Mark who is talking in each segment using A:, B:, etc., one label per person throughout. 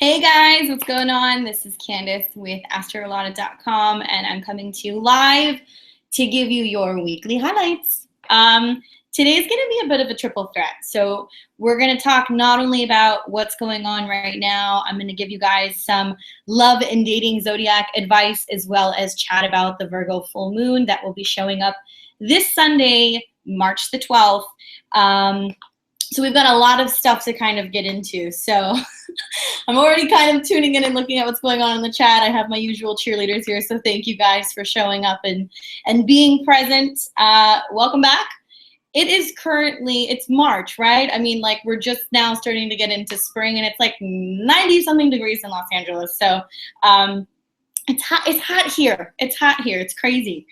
A: Hey guys, what's going on? This is Candace with Astrology.com, and I'm coming to you live to give you your weekly highlights. Today's going to be a bit of a triple threat. So we're going to talk not only about what's going on right now, I'm going to give you guys some love and dating zodiac advice, as well as chat about the Virgo full moon that will be showing up this Sunday, March the 12th. So we've got a lot of stuff to kind of get into. So I'm already kind of tuning in and looking at what's going on in the chat. I have my usual cheerleaders here, so thank you guys for showing up and being present. Welcome back. It is currently, it's March, right? I mean, like, we're just now starting to get into spring, and it's like 90-something degrees in Los Angeles. So it's hot here. It's hot here. It's crazy.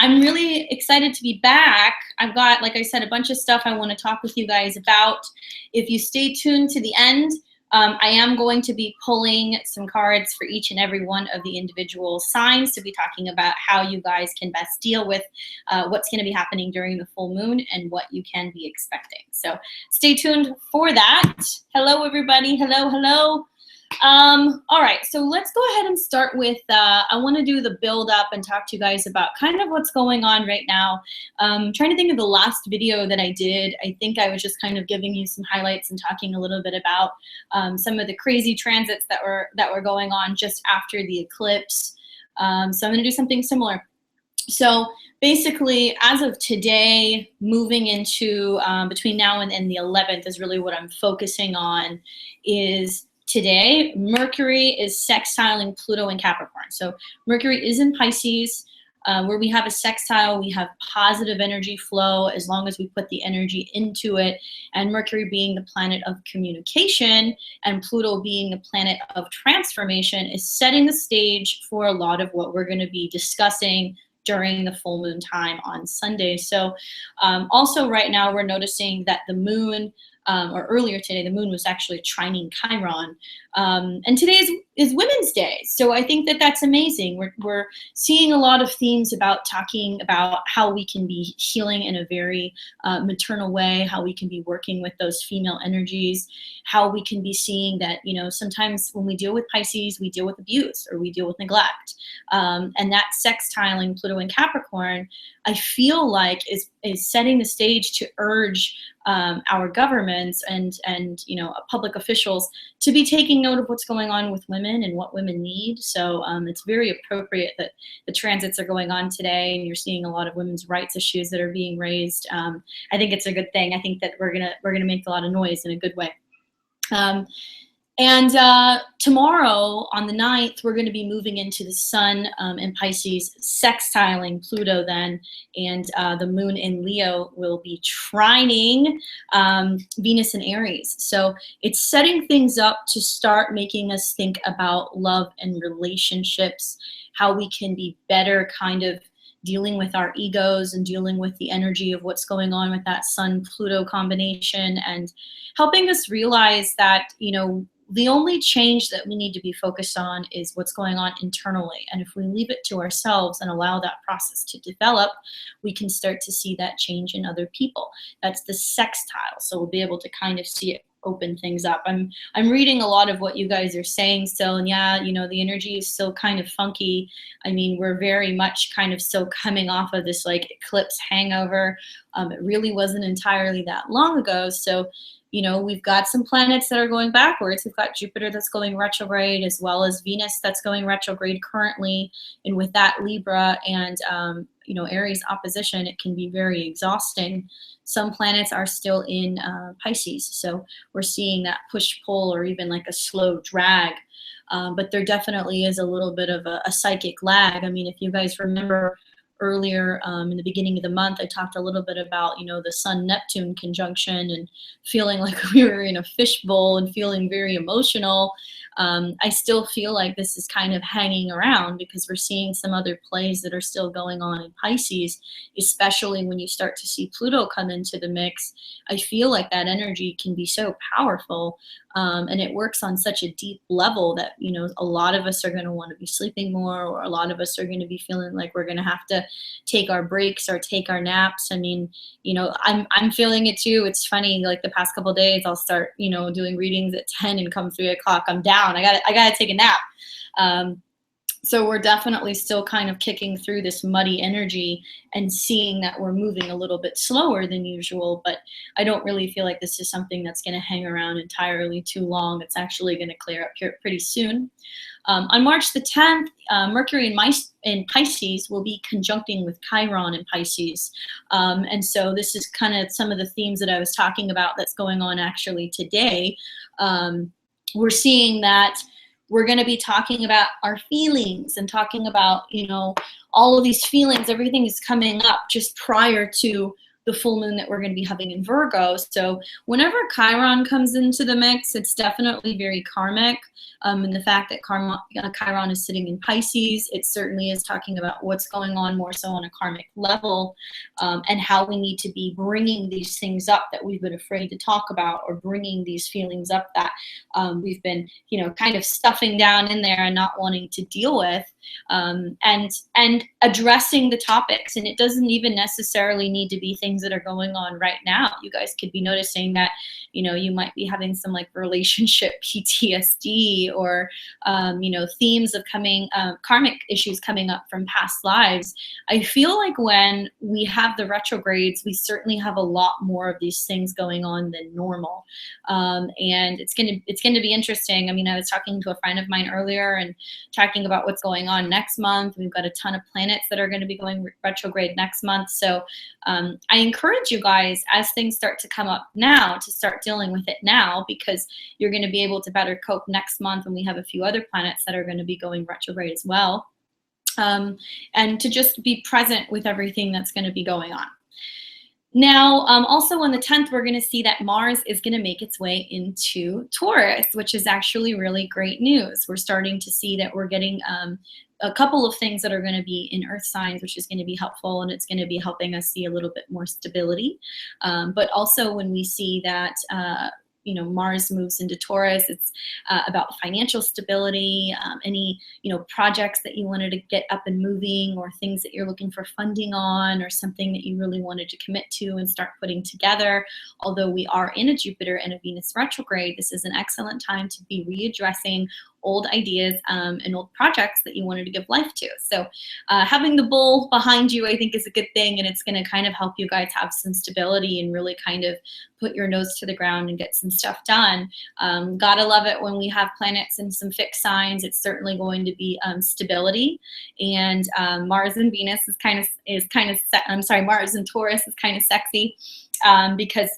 A: I'm really excited to be back. I've got, like I said, a bunch of stuff I want to talk with you guys about. If you stay tuned to the end, I am going to be pulling some cards for each and every one of the individual signs to be talking about how you guys can best deal with what's going to be happening during the full moon and what you can be expecting. So stay tuned for that. Hello, everybody. Hello, hello. All right, so let's go ahead and start with, I want to do the build up and talk to you guys about kind of what's going on right now. Trying to think of the last video that I did. I think I was just kind of giving you some highlights and talking a little bit about some of the crazy transits that were going on just after the eclipse. So I'm going to do something similar. So basically, as of today, moving into between now and the 11th is really what I'm focusing on. Is today, Mercury is sextiling Pluto in Capricorn. So Mercury is in Pisces. Where we have a sextile, we have positive energy flow as long as we put the energy into it. And Mercury being the planet of communication and Pluto being the planet of transformation is setting the stage for a lot of what we're going to be discussing during the full moon time on Sunday. So also right now we're noticing that the moon, or earlier today, the moon was actually trining Chiron. And today is Women's Day. So I think that that's amazing. We're seeing a lot of themes about talking about how we can be healing in a very maternal way, how we can be working with those female energies, how we can be seeing that, you know, sometimes when we deal with Pisces, we deal with abuse or we deal with neglect. And that sextiling Pluto and Capricorn, I feel like is setting the stage to urge our governments and you know, public officials to be taking note of what's going on with women and what women need. So it's very appropriate that the transits are going on today, and you're seeing a lot of women's rights issues that are being raised. I think it's a good thing. I think that we're gonna make a lot of noise in a good way. And tomorrow on the 9th, we're going to be moving into the sun in Pisces, sextiling Pluto then, and the moon in Leo will be trining Venus in Aries. So it's setting things up to start making us think about love and relationships, how we can be better kind of dealing with our egos and dealing with the energy of what's going on with that Sun-Pluto combination, and helping us realize that, you know, the only change that we need to be focused on is what's going on internally. And if we leave it to ourselves and allow that process to develop, we can start to see that change in other people. That's the sextile. So we'll be able to kind of see it open things up. I'm reading a lot of what you guys are saying still, and yeah, you know, the energy is still kind of funky. I mean, we're very much kind of still coming off of this like eclipse hangover. It really wasn't entirely that long ago. So you know, we've got some planets that are going backwards. We've got Jupiter that's going retrograde, as well as Venus that's going retrograde currently. And with that Libra and, you know, Aries opposition, it can be very exhausting. Some planets are still in Pisces. So we're seeing that push-pull or even like a slow drag. But there definitely is a little bit of a psychic lag. I mean, if you guys remember, earlier in the beginning of the month, I talked a little bit about, you know, the Sun-Neptune conjunction and feeling like we were in a fishbowl and feeling very emotional. I still feel like this is kind of hanging around because we're seeing some other plays that are still going on in Pisces, especially when you start to see Pluto come into the mix. I feel like that energy can be so powerful. And it works on such a deep level that, you know, a lot of us are going to want to be sleeping more, or a lot of us are going to be feeling like we're going to have to take our breaks or take our naps. I mean, I'm feeling it too. It's funny, like the past couple of days, I'll start, doing readings at 10 and come 3 o'clock, I'm down. I gotta take a nap. So we're definitely still kind of kicking through this muddy energy and seeing that we're moving a little bit slower than usual, but I don't really feel like this is something that's going to hang around entirely too long. It's actually going to clear up here pretty soon. On March the 10th, Mercury in Pisces will be conjuncting with Chiron in Pisces. And so this is kind of some of the themes that I was talking about that's going on actually today. We're seeing that we're going to be talking about our feelings and talking about, all of these feelings. Everything is coming up just prior to the full moon that we're going to be having in Virgo. So whenever Chiron comes into the mix, it's definitely very karmic. And the fact that Chiron is sitting in Pisces, it certainly is talking about what's going on more so on a karmic level, and how we need to be bringing these things up that we've been afraid to talk about, or bringing these feelings up that we've been, kind of stuffing down in there and not wanting to deal with, and addressing the topics. And it doesn't even necessarily need to be things that are going on right now. You guys could be noticing that, you might be having some like relationship PTSD, or themes of karmic issues coming up from past lives. I feel like when we have the retrogrades, we certainly have a lot more of these things going on than normal, and it's gonna be interesting. I mean, I was talking to a friend of mine earlier and talking about what's going on next month. We've got a ton of planets that are going to be going retrograde next month, so I encourage you guys, as things start to come up now, to start dealing with it now, because you're going to be able to better cope next month when we have a few other planets that are going to be going retrograde as well, and to just be present with everything that's going to be going on. Now, also on the 10th, we're going to see that Mars is going to make its way into Taurus, which is actually really great news. We're starting to see that we're getting a couple of things that are going to be in earth signs, which is going to be helpful, and it's going to be helping us see a little bit more stability. But also when we see that Mars moves into Taurus, it's about financial stability, any, projects that you wanted to get up and moving, or things that you're looking for funding on, or something that you really wanted to commit to and start putting together. Although we are in a Jupiter and a Venus retrograde, this is an excellent time to be readdressing old ideas and old projects that you wanted to give life to. So having the bull behind you, I think, is a good thing, and it's going to kind of help you guys have some stability and really kind of put your nose to the ground and get some stuff done. Gotta love it when we have planets in some fixed signs. It's certainly going to be stability, and Mars and Venus Mars and Taurus is kind of sexy. Because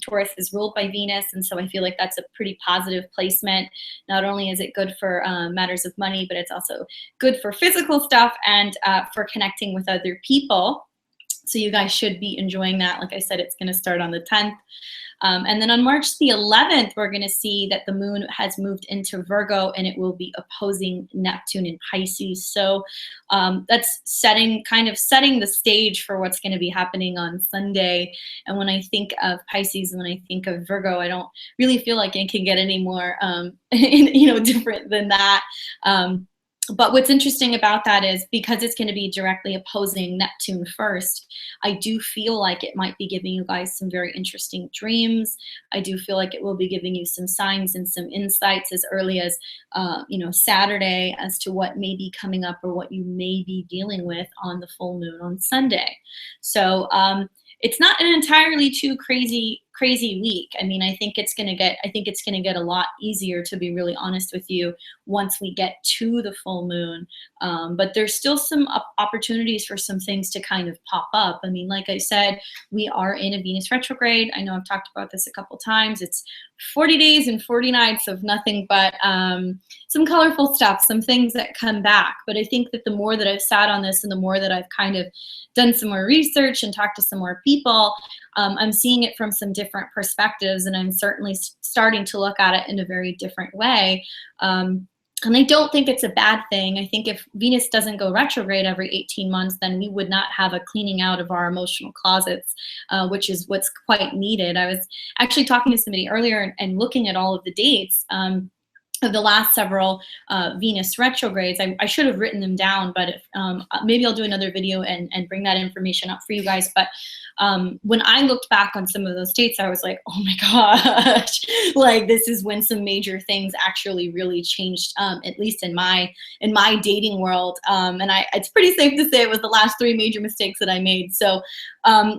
A: Taurus is ruled by Venus, and so I feel like that's a pretty positive placement. Not only is it good for matters of money, but it's also good for physical stuff and for connecting with other people. So you guys should be enjoying that. Like I said, it's going to start on the 10th. And then on March the 11th, we're going to see that the moon has moved into Virgo, and it will be opposing Neptune in Pisces. So that's setting the stage for what's going to be happening on Sunday. And when I think of Pisces and when I think of Virgo, I don't really feel like it can get any more different than that. But what's interesting about that is, because it's going to be directly opposing Neptune first, I do feel like it might be giving you guys some very interesting dreams. I do feel like it will be giving you some signs and some insights as early as, Saturday, as to what may be coming up or what you may be dealing with on the full moon on Sunday. So it's not an entirely too crazy week. I mean, I think it's gonna get a lot easier, to be really honest with you, once we get to the full moon. But there's still some opportunities for some things to kind of pop up. I mean, like I said, we are in a Venus retrograde. I know I've talked about this a couple times. It's 40 days and 40 nights of nothing but some colorful stuff, some things that come back. But I think that the more that I've sat on this, and the more that I've kind of done some more research and talked to some more people, I'm seeing it from some different perspectives, and I'm certainly starting to look at it in a very different way. And I don't think it's a bad thing. I think if Venus doesn't go retrograde every 18 months, then we would not have a cleaning out of our emotional closets, which is what's quite needed. I was actually talking to somebody earlier and looking at all of the dates. the last several Venus retrogrades. I should have written them down, but if, maybe I'll do another video and bring that information up for you guys. But when I looked back on some of those dates, I was like, oh my gosh, like this is when some major things actually really changed, at least in my dating world. And it's pretty safe to say it was the last 3 major mistakes that I made. So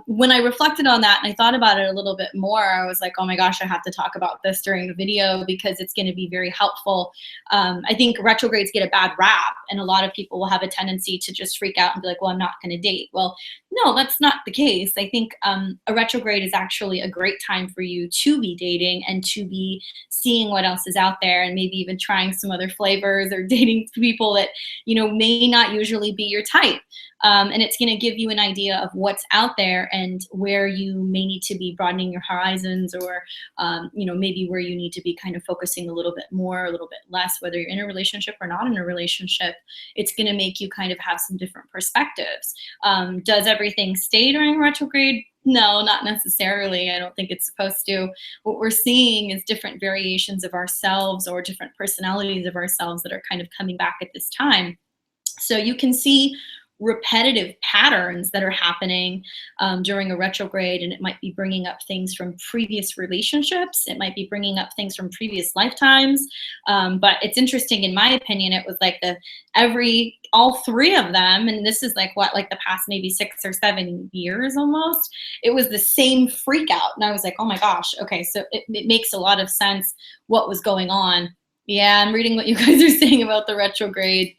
A: when I reflected on that and I thought about it a little bit more, I was like, oh my gosh, I have to talk about this during the video because it's going to be very helpful. I think retrogrades get a bad rap, and a lot of people will have a tendency to just freak out and be like, well, I'm not going to date. Well, no, that's not the case. I think a retrograde is actually a great time for you to be dating and to be seeing what else is out there, and maybe even trying some other flavors or dating people that, you know, may not usually be your type. And it's going to give you an idea of what's out there and where you may need to be broadening your horizons, or, you know, maybe where you need to be kind of focusing a little bit more, a little bit less, whether you're in a relationship or not in a relationship. It's going to make you kind of have some different perspectives. Does everything stay during retrograde? No, not necessarily. I don't think it's supposed to. What we're seeing is different variations of ourselves or different personalities of ourselves that are kind of coming back at this time. So you can see repetitive patterns that are happening during a retrograde, and it might be bringing up things from previous relationships. It might be bringing up things from previous lifetimes. But it's interesting, in my opinion, it was like all 3 of them, and this is like the past maybe 6 or 7 years almost, it was the same freak out. And I was like, oh my gosh, okay, so it makes a lot of sense what was going on. Yeah, I'm reading what you guys are saying about the retrograde.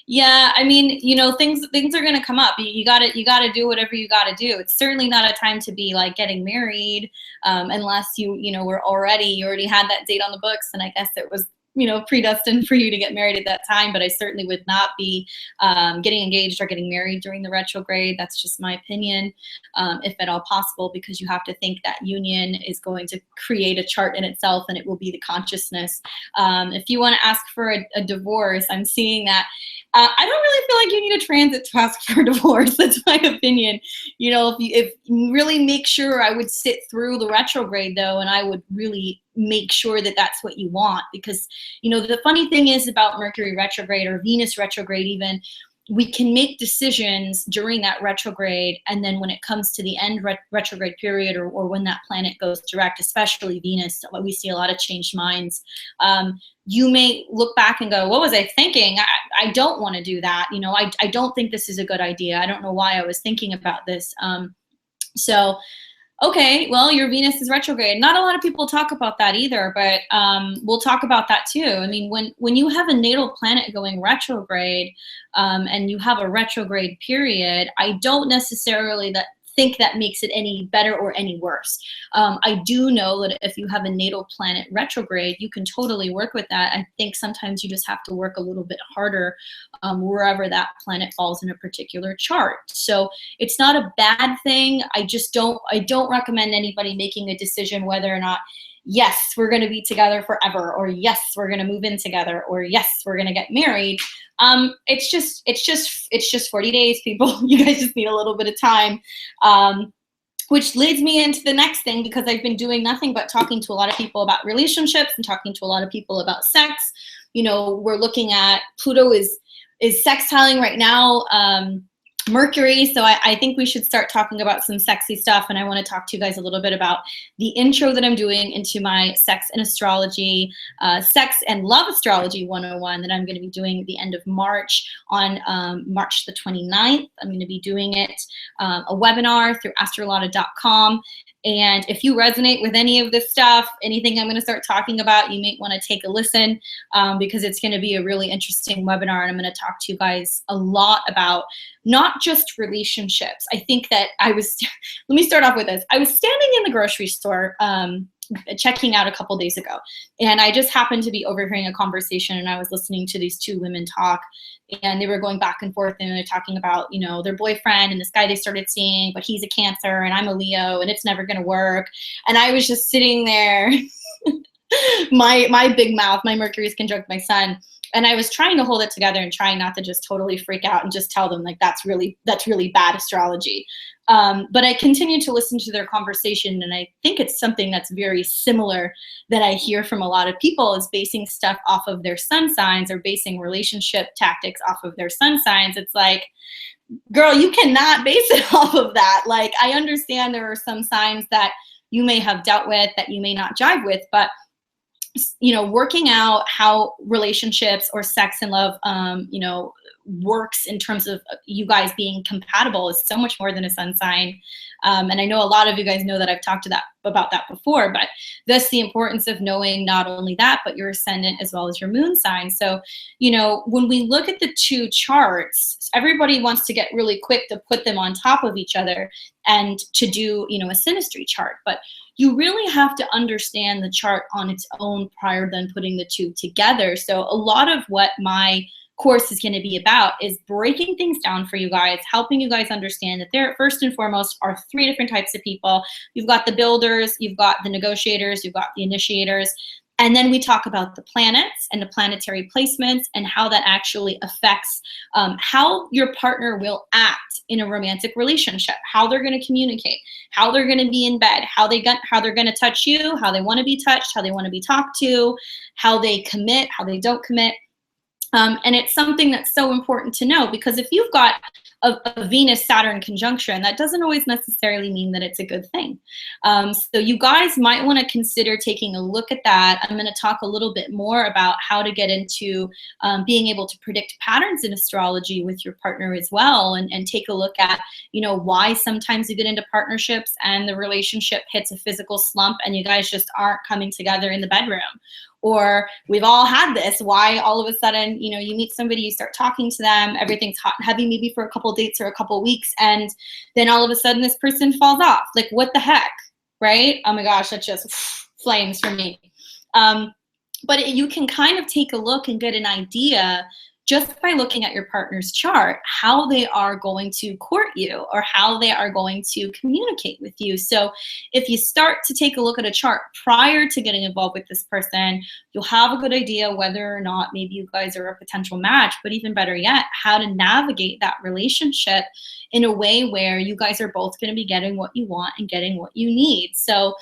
A: Yeah, I mean, you know, things are gonna come up. You gotta do whatever you gotta do. It's certainly not a time to be like getting married, unless you already had that date on the books, and I guess it was, you know, predestined for you to get married at that time. But I certainly would not be getting engaged or getting married during the retrograde. That's just my opinion, if at all possible, because you have to think that union is going to create a chart in itself, and it will be the consciousness. If you want to ask for a divorce, I'm seeing that. I don't really feel like you need a transit to ask for a divorce. That's my opinion. You know, if you really make sure, I would sit through the retrograde though, and I would really make sure that that's what you want. Because, you know, the funny thing is about Mercury retrograde or Venus retrograde even, we can make decisions during that retrograde, and then when it comes to the end retrograde period, or when that planet goes direct, especially Venus, we see a lot of changed minds. You may look back and go, what was I thinking? I don't want to do that. You know, I don't think this is a good idea. I don't know why I was thinking about this. So okay, well, your Venus is retrograde. Not a lot of people talk about that either, but we'll talk about that too. I mean, when you have a natal planet going retrograde, and you have a retrograde period, I don't necessarily think that makes it any better or any worse. I do know that if you have a natal planet retrograde, you can totally work with that. I think sometimes you just have to work a little bit harder wherever that planet falls in a particular chart. So it's not a bad thing. I don't recommend anybody making a decision whether or not, yes, we're going to be together forever, or yes, we're going to move in together, or yes, we're going to get married. It's just 40 days, people. You guys just need a little bit of time. Which leads me into the next thing, because I've been doing nothing but talking to a lot of people about relationships and talking to a lot of people about sex. You know, we're looking at Pluto is sextiling right now Mercury, so I think we should start talking about some sexy stuff, and I want to talk to you guys a little bit about the intro that I'm doing into my Sex and Astrology, Sex and Love Astrology 101 that I'm going to be doing at the end of March on March the 29th. I'm going to be doing it, a webinar through astrology.com. And if you resonate with any of this stuff, anything I'm going to start talking about, you may want to take a listen, because it's going to be a really interesting webinar. And I'm going to talk to you guys a lot about not just relationships. I think that let me start off with this. I was standing in the grocery store checking out a couple days ago, and I just happened to be overhearing a conversation, and I was listening to these 2 women talk, and they were going back and forth, and they're talking about, you know, their boyfriend and this guy they started seeing, but he's a Cancer and I'm a Leo and it's never going to work. And I was just sitting there, my big mouth, my Mercury is conjunct my sun, And I was trying to hold it together and trying not to just totally freak out and just tell them like that's really bad astrology. But I continued to listen to their conversation, and I think it's something that's very similar that I hear from a lot of people, is basing stuff off of their sun signs, or basing relationship tactics off of their sun signs. It's like, girl, you cannot base it off of that. Like, I understand there are some signs that you may have dealt with that you may not jive with, but you know, working out how relationships or sex and love, you know, works in terms of you guys being compatible is so much more than a sun sign. And I know a lot of you guys know that I've talked about that before, but that's the importance of knowing not only that, but your ascendant as well as your moon sign. So, you know, when we look at the two charts, everybody wants to get really quick to put them on top of each other and to do, you know, a synastry chart. But you really have to understand the chart on its own prior than putting the two together. So a lot of what my course is going to be about is breaking things down for you guys, helping you guys understand that there first and foremost are three different types of people. You've got the builders, you've got the negotiators, you've got the initiators. And then we talk about the planets and the planetary placements and how that actually affects how your partner will act in a romantic relationship, how they're going to communicate, how they're going to be in bed, how they're going to touch you, how they want to be touched, how they want to be talked to, how they commit, how they don't commit. And it's something that's so important to know, because if you've got a Venus-Saturn conjunction, that doesn't always necessarily mean that it's a good thing. So you guys might want to consider taking a look at that. I'm going to talk a little bit more about how to get into being able to predict patterns in astrology with your partner as well, and take a look at, you know, why sometimes you get into partnerships and the relationship hits a physical slump and you guys just aren't coming together in the bedroom. Or we've all had this, why all of a sudden, you know, you meet somebody, you start talking to them, everything's hot and heavy maybe for a couple of dates or a couple of weeks, and then all of a sudden this person falls off. Like, what the heck, right? Oh my gosh, that's just flames for me. But you can kind of take a look and get an idea just by looking at your partner's chart, how they are going to court you or how they are going to communicate with you. So if you start to take a look at a chart prior to getting involved with this person, you'll have a good idea whether or not maybe you guys are a potential match, but even better yet, how to navigate that relationship in a way where you guys are both going to be getting what you want and getting what you need. So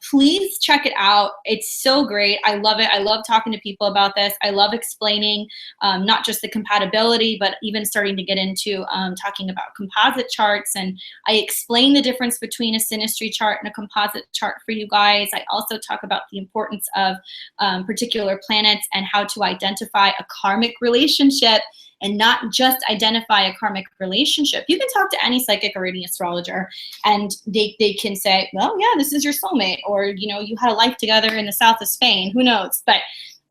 A: please check it out. It's so great. I love it. I love talking to people about this. I love explaining not just the compatibility, but even starting to get into talking about composite charts. And I explain the difference between a synastry chart and a composite chart for you guys. I also talk about the importance of particular planets and how to identify a karmic relationship, and not just identify a karmic relationship. You can talk to any psychic or any astrologer, and they can say, well, yeah, this is your soulmate, or, you know, you had a life together in the south of Spain, who knows? But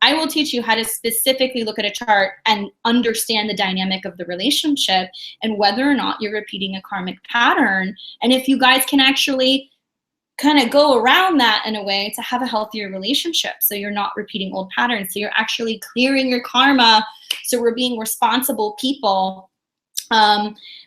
A: I will teach you how to specifically look at a chart and understand the dynamic of the relationship and whether or not you're repeating a karmic pattern. And if you guys can actually kind of go around that in a way to have a healthier relationship, so you're not repeating old patterns, so you're actually clearing your karma, so we're being responsible people,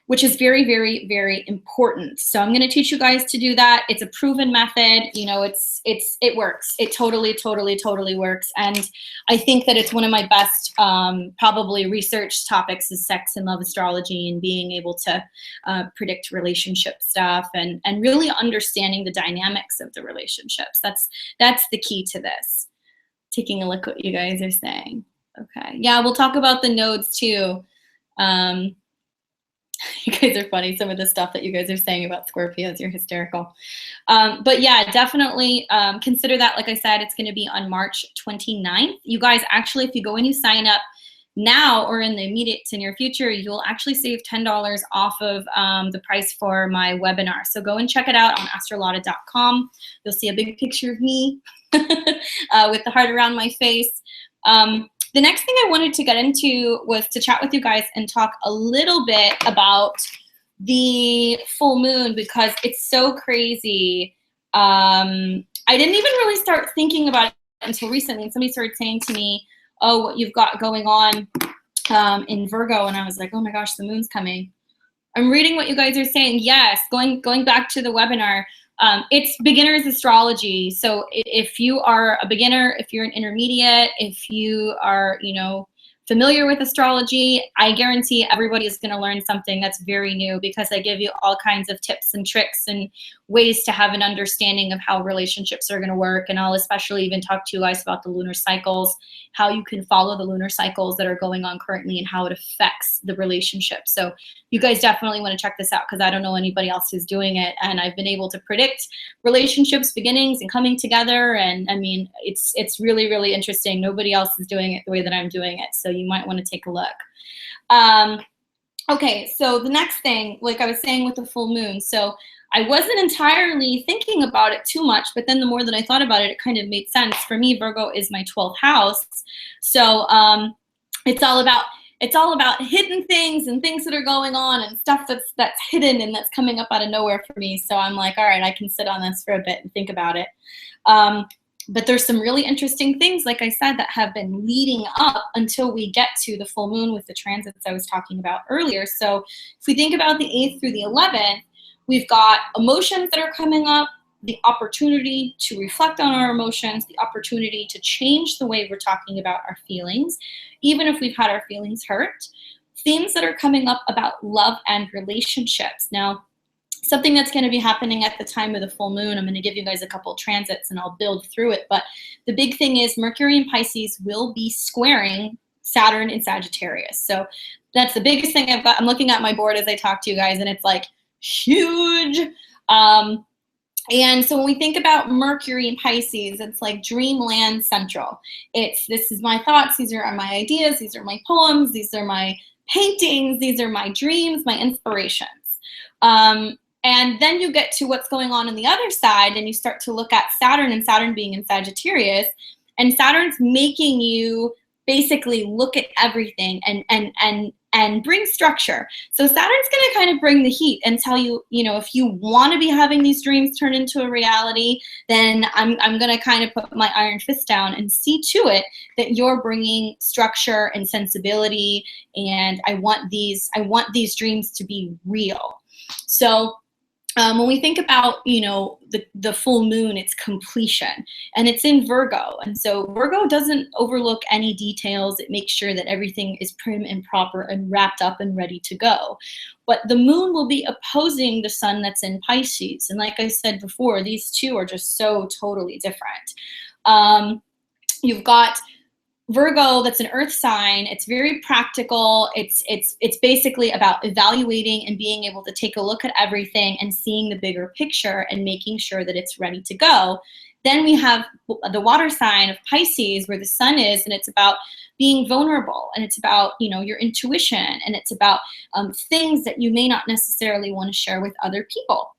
A: which is very, very, very important. So I'm going to teach you guys to do that. It's a proven method. You know, it works. It totally, totally, totally works. And I think that it's one of my best probably research topics is sex and love astrology, and being able to predict relationship stuff and really understanding the dynamics of the relationships. That's the key to this. Taking a look at what you guys are saying. Okay. Yeah, we'll talk about the nodes too. You guys are funny. Some of the stuff that you guys are saying about Scorpios, you're hysterical. But yeah, definitely consider that. Like I said, it's going to be on March 29th. You guys, actually, if you go and you sign up now or in the immediate to near future, you'll actually save $10 off of the price for my webinar. So go and check it out on astrology.com. You'll see a big picture of me with the heart around my face. The next thing I wanted to get into was to chat with you guys and talk a little bit about the full moon, because it's so crazy. I didn't even really start thinking about it until recently. And somebody started saying to me, oh, what you've got going on in Virgo. And I was like, oh my gosh, the moon's coming. I'm reading what you guys are saying. Yes, going back to the webinar. It's beginner's astrology. So if you are a beginner, if you're an intermediate, if you are, you know, familiar with astrology, I guarantee everybody is going to learn something that's very new, because I give you all kinds of tips and tricks and ways to have an understanding of how relationships are going to work. And I'll especially even talk to you guys about the lunar cycles, how you can follow the lunar cycles that are going on currently and how it affects the relationship. So you guys definitely want to check this out, because I don't know anybody else who's doing it. And I've been able to predict relationships beginnings and coming together. And I mean, it's really, really interesting. Nobody else is doing it the way that I'm doing it. So you might want to take a look. Okay, so the next thing, like I was saying with the full moon, so I wasn't entirely thinking about it too much, but then the more that I thought about it, it kind of made sense. For me, Virgo is my 12th house. So it's all about hidden things and things that are going on and stuff that's hidden and that's coming up out of nowhere for me. So I'm like, all right, I can sit on this for a bit and think about it. But there's some really interesting things, like I said, that have been leading up until we get to the full moon with the transits I was talking about earlier. So if we think about the 8th through the 11th, we've got emotions that are coming up, the opportunity to reflect on our emotions, the opportunity to change the way we're talking about our feelings, even if we've had our feelings hurt. Themes that are coming up about love and relationships. Now, something that's going to be happening at the time of the full moon, I'm going to give you guys a couple transits and I'll build through it. But the big thing is Mercury in Pisces will be squaring Saturn in Sagittarius. So that's the biggest thing I've got. I'm looking at my board as I talk to you guys, and it's like huge. And so when we think about Mercury in Pisces, it's like dreamland central. This is my thoughts, these are my ideas, these are my poems, these are my paintings, these are my dreams, my inspirations. And then you get to what's going on the other side, and you start to look at Saturn, and Saturn being in Sagittarius, and Saturn's making you basically look at everything and bring structure. So Saturn's going to kind of bring the heat and tell you, if you want to be having these dreams turn into a reality, then I'm going to kind of put my iron fist down and see to it that you're bringing structure and sensibility. And I want these dreams to be real. So when we think about, the full moon, it's completion, and it's in Virgo. And so Virgo doesn't overlook any details. It makes sure that everything is prim and proper and wrapped up and ready to go. But the moon will be opposing the sun that's in Pisces. And like I said before, these two are just so totally different. You've got Virgo, that's an earth sign. It's very practical. It's basically about evaluating and being able to take a look at everything and seeing the bigger picture and making sure that it's ready to go. Then we have the water sign of Pisces, where the sun is, and it's about being vulnerable, and it's about, your intuition, and it's about things that you may not necessarily want to share with other people.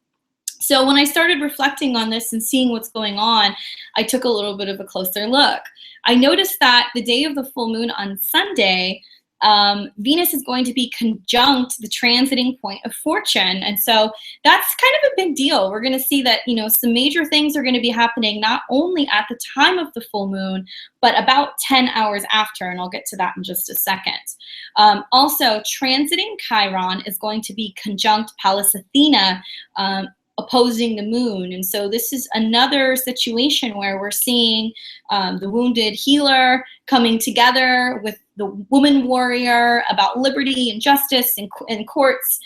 A: So when I started reflecting on this and seeing what's going on, I took a little bit of a closer look. I noticed that the day of the full moon on Sunday, Venus is going to be conjunct the transiting point of fortune. And so that's kind of a big deal. We're going to see that, some major things are going to be happening not only at the time of the full moon, but about 10 hours after. And I'll get to that in just a second. Also, transiting Chiron is going to be conjunct Pallas Athena, opposing the moon. And so this is another situation where we're seeing the wounded healer coming together with the woman warrior about liberty and justice and courts,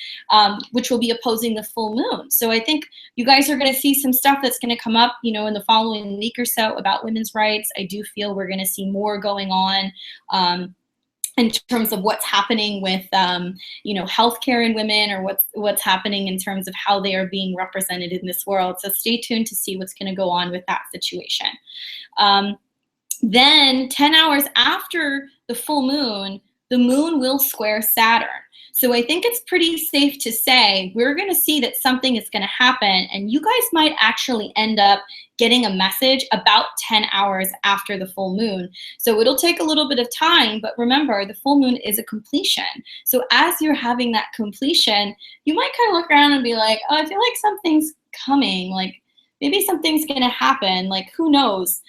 A: which will be opposing the full moon. So I think you guys are going to see some stuff that's going to come up, in the following week or so about women's rights. I do feel we're going to see more going on in terms of what's happening with, healthcare in women, or what's happening in terms of how they are being represented in this world. So stay tuned to see what's going to go on with that situation. Then 10 hours after the full moon, the moon will square Saturn. So I think it's pretty safe to say we're going to see that something is going to happen, and you guys might actually end up getting a message about 10 hours after the full moon. So it'll take a little bit of time, but remember, the full moon is a completion. So as you're having that completion, you might kind of look around and be like, oh, I feel like something's coming. Like maybe something's going to happen. Like who knows?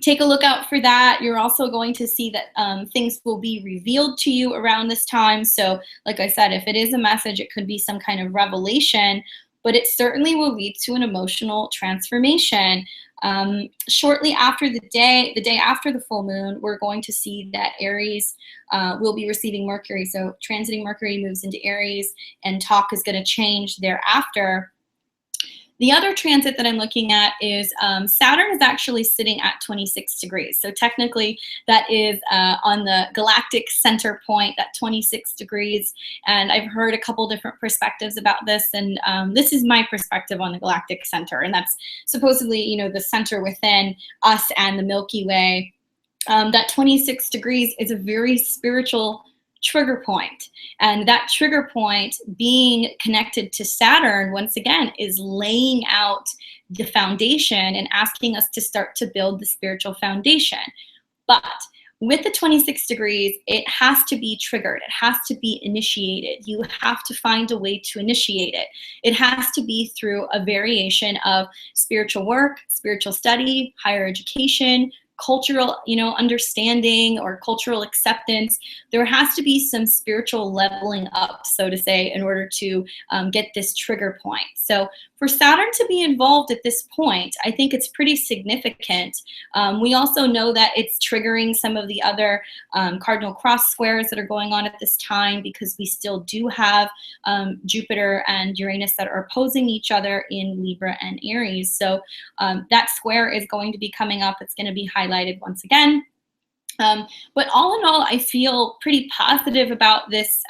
A: Take a look out for that. You're also going to see that things will be revealed to you around this time. So like I said, if it is a message, it could be some kind of revelation, but it certainly will lead to an emotional transformation. Shortly after the day after the full moon, we're going to see that Aries will be receiving Mercury. So transiting Mercury moves into Aries, and talk is going to change thereafter. The other transit that I'm looking at is Saturn is actually sitting at 26 degrees. So technically that is on the galactic center point, that 26 degrees. And I've heard a couple different perspectives about this. And this is my perspective on the galactic center. And that's supposedly, you know, the center within us and the Milky Way. That 26 degrees is a very spiritual trigger point. And that trigger point being connected to Saturn, once again, is laying out the foundation and asking us to start to build the spiritual foundation. But with the 26 degrees, it has to be triggered. It has to be initiated. You have to find a way to initiate it. It has to be through a variation of spiritual work, spiritual study, higher education, cultural, you know, understanding or cultural acceptance. There has to be some spiritual leveling up, so to say, in order to get this trigger point. So for Saturn to be involved at this point, I think it's pretty significant. We also know that it's triggering some of the other cardinal cross squares that are going on at this time, because we still do have Jupiter and Uranus that are opposing each other in Libra and Aries. So that square is going to be coming up. It's going to be highlighted once again. But all in all, I feel pretty positive about this,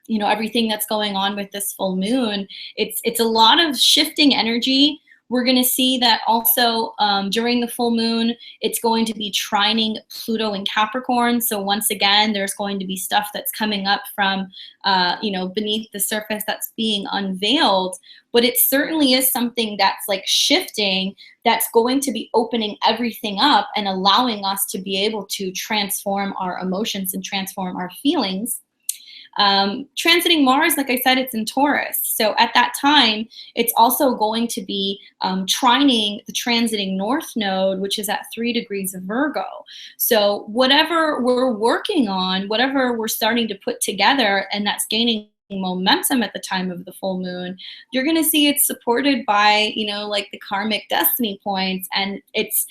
A: you know, everything that's going on with this full moon. It's a lot of shifting energy. We're going to see that also during the full moon, it's going to be trining Pluto in Capricorn. So once again, there's going to be stuff that's coming up from, you know, beneath the surface that's being unveiled. But it certainly is something that's like shifting, that's going to be opening everything up and allowing us to be able to transform our emotions and transform our feelings. Transiting Mars, like I said, it's in Taurus. So at that time, it's also going to be trining the transiting North Node, which is at 3 degrees of Virgo. So whatever we're working on, whatever we're starting to put together, and that's gaining momentum at the time of the full moon, you're going to see it's supported by, you know, like the karmic destiny points, and it's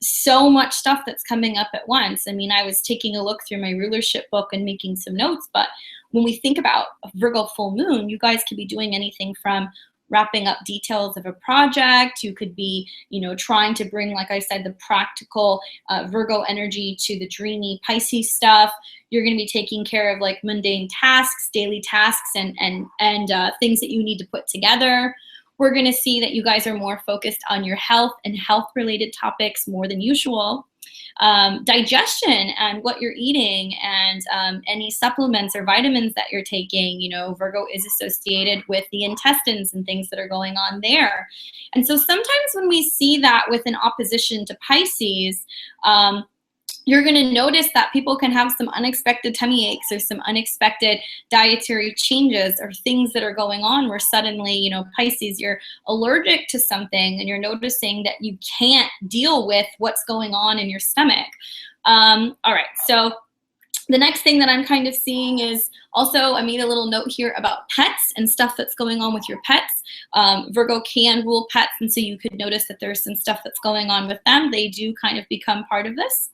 A: so much stuff that's coming up at once. I mean, I was taking a look through my rulership book and making some notes, but when we think about a Virgo full moon, you guys could be doing anything from wrapping up details of a project. You could be, you know, trying to bring, like I said, the practical Virgo energy to the dreamy Pisces stuff. You're going to be taking care of like mundane tasks, daily tasks, and things that you need to put together. We're going to see that you guys are more focused on your health and health-related topics more than usual. Digestion and what you're eating, and any supplements or vitamins that you're taking. You know, Virgo is associated with the intestines and things that are going on there. And so sometimes when we see that with an opposition to Pisces, you're going to notice that people can have some unexpected tummy aches or some unexpected dietary changes or things that are going on where suddenly, you know, Pisces, you're allergic to something and you're noticing that you can't deal with what's going on in your stomach. All right, so the next thing that I'm kind of seeing is also, I made a little note here about pets and stuff that's going on with your pets. Virgo can rule pets, and so you could notice that there's some stuff that's going on with them. They do kind of become part of this.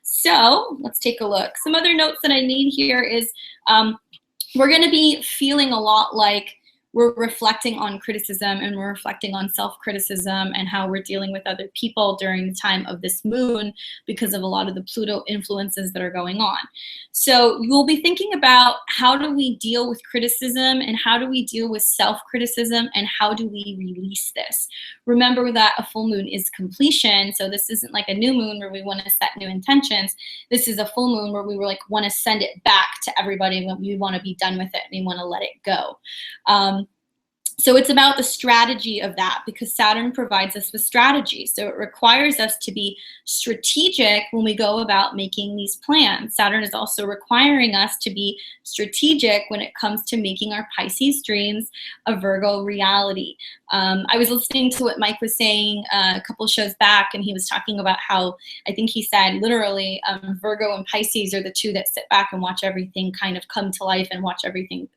A: So let's take a look. Some other notes that I need here is we're going to be feeling a lot like we're reflecting on criticism, and we're reflecting on self-criticism and how we're dealing with other people during the time of this moon because of a lot of the Pluto influences that are going on. So you'll be thinking about, how do we deal with criticism, and how do we deal with self-criticism, and how do we release this? Remember that a full moon is completion, so this isn't like a new moon where we want to set new intentions. This is a full moon where we want to send it back to everybody, when we want to be done with it and we want to let it go. So it's about the strategy of that, because Saturn provides us with strategy. So it requires us to be strategic when we go about making these plans. Saturn is also requiring us to be strategic when it comes to making our Pisces dreams a Virgo reality. I was listening to what Mike was saying a couple of shows back, and he was talking about how, I think he said literally, Virgo and Pisces are the two that sit back and watch everything kind of come to life and watch everything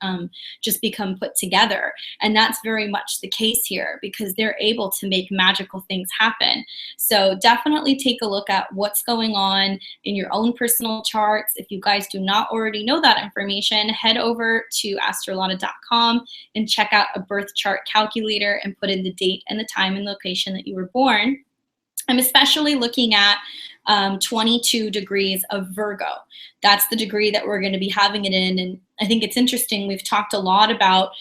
A: just become put together. And that's that's very much the case here, because they're able to make magical things happen. So definitely take a look at what's going on in your own personal charts. If you guys do not already know that information, head over to astrology.com and check out a birth chart calculator and put in the date and the time and location that you were born. I'm especially looking at 22 degrees of Virgo. That's the degree that we're going to be having it in. And I think it's interesting. We've talked a lot about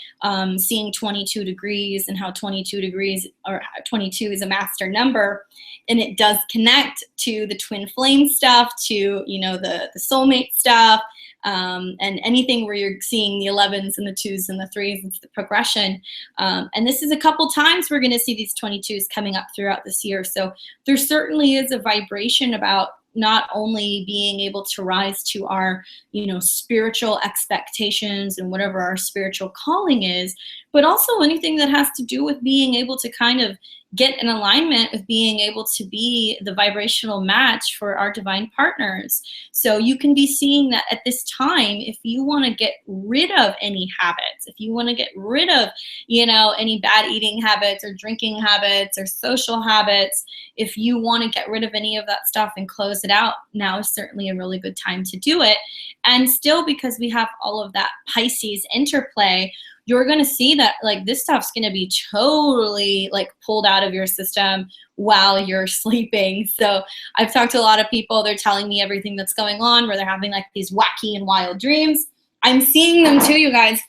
A: seeing 22 degrees and how 22 degrees or 22 is a master number. And it does connect to the twin flame stuff, to, you know, the soulmate stuff, and anything where you're seeing the 11s and the 2s and the 3s. It's the progression. And this is a couple times we're going to see these 22s coming up throughout this year. So there certainly is a vibration about not only being able to rise to our, you know, spiritual expectations and whatever our spiritual calling is, but also anything that has to do with being able to kind of get in alignment with being able to be the vibrational match for our divine partners. So you can be seeing that at this time, if you want to get rid of any habits, if you want to get rid of, you know, any bad eating habits or drinking habits or social habits, if you want to get rid of any of that stuff and close it out, now is certainly a really good time to do it. And still, because we have all of that Pisces interplay, you're going to see that like this stuff's going to be totally like pulled out of your system while you're sleeping. So I've talked to a lot of people. They're telling me everything that's going on, where they're having like these wacky and wild dreams. I'm seeing them too, you guys.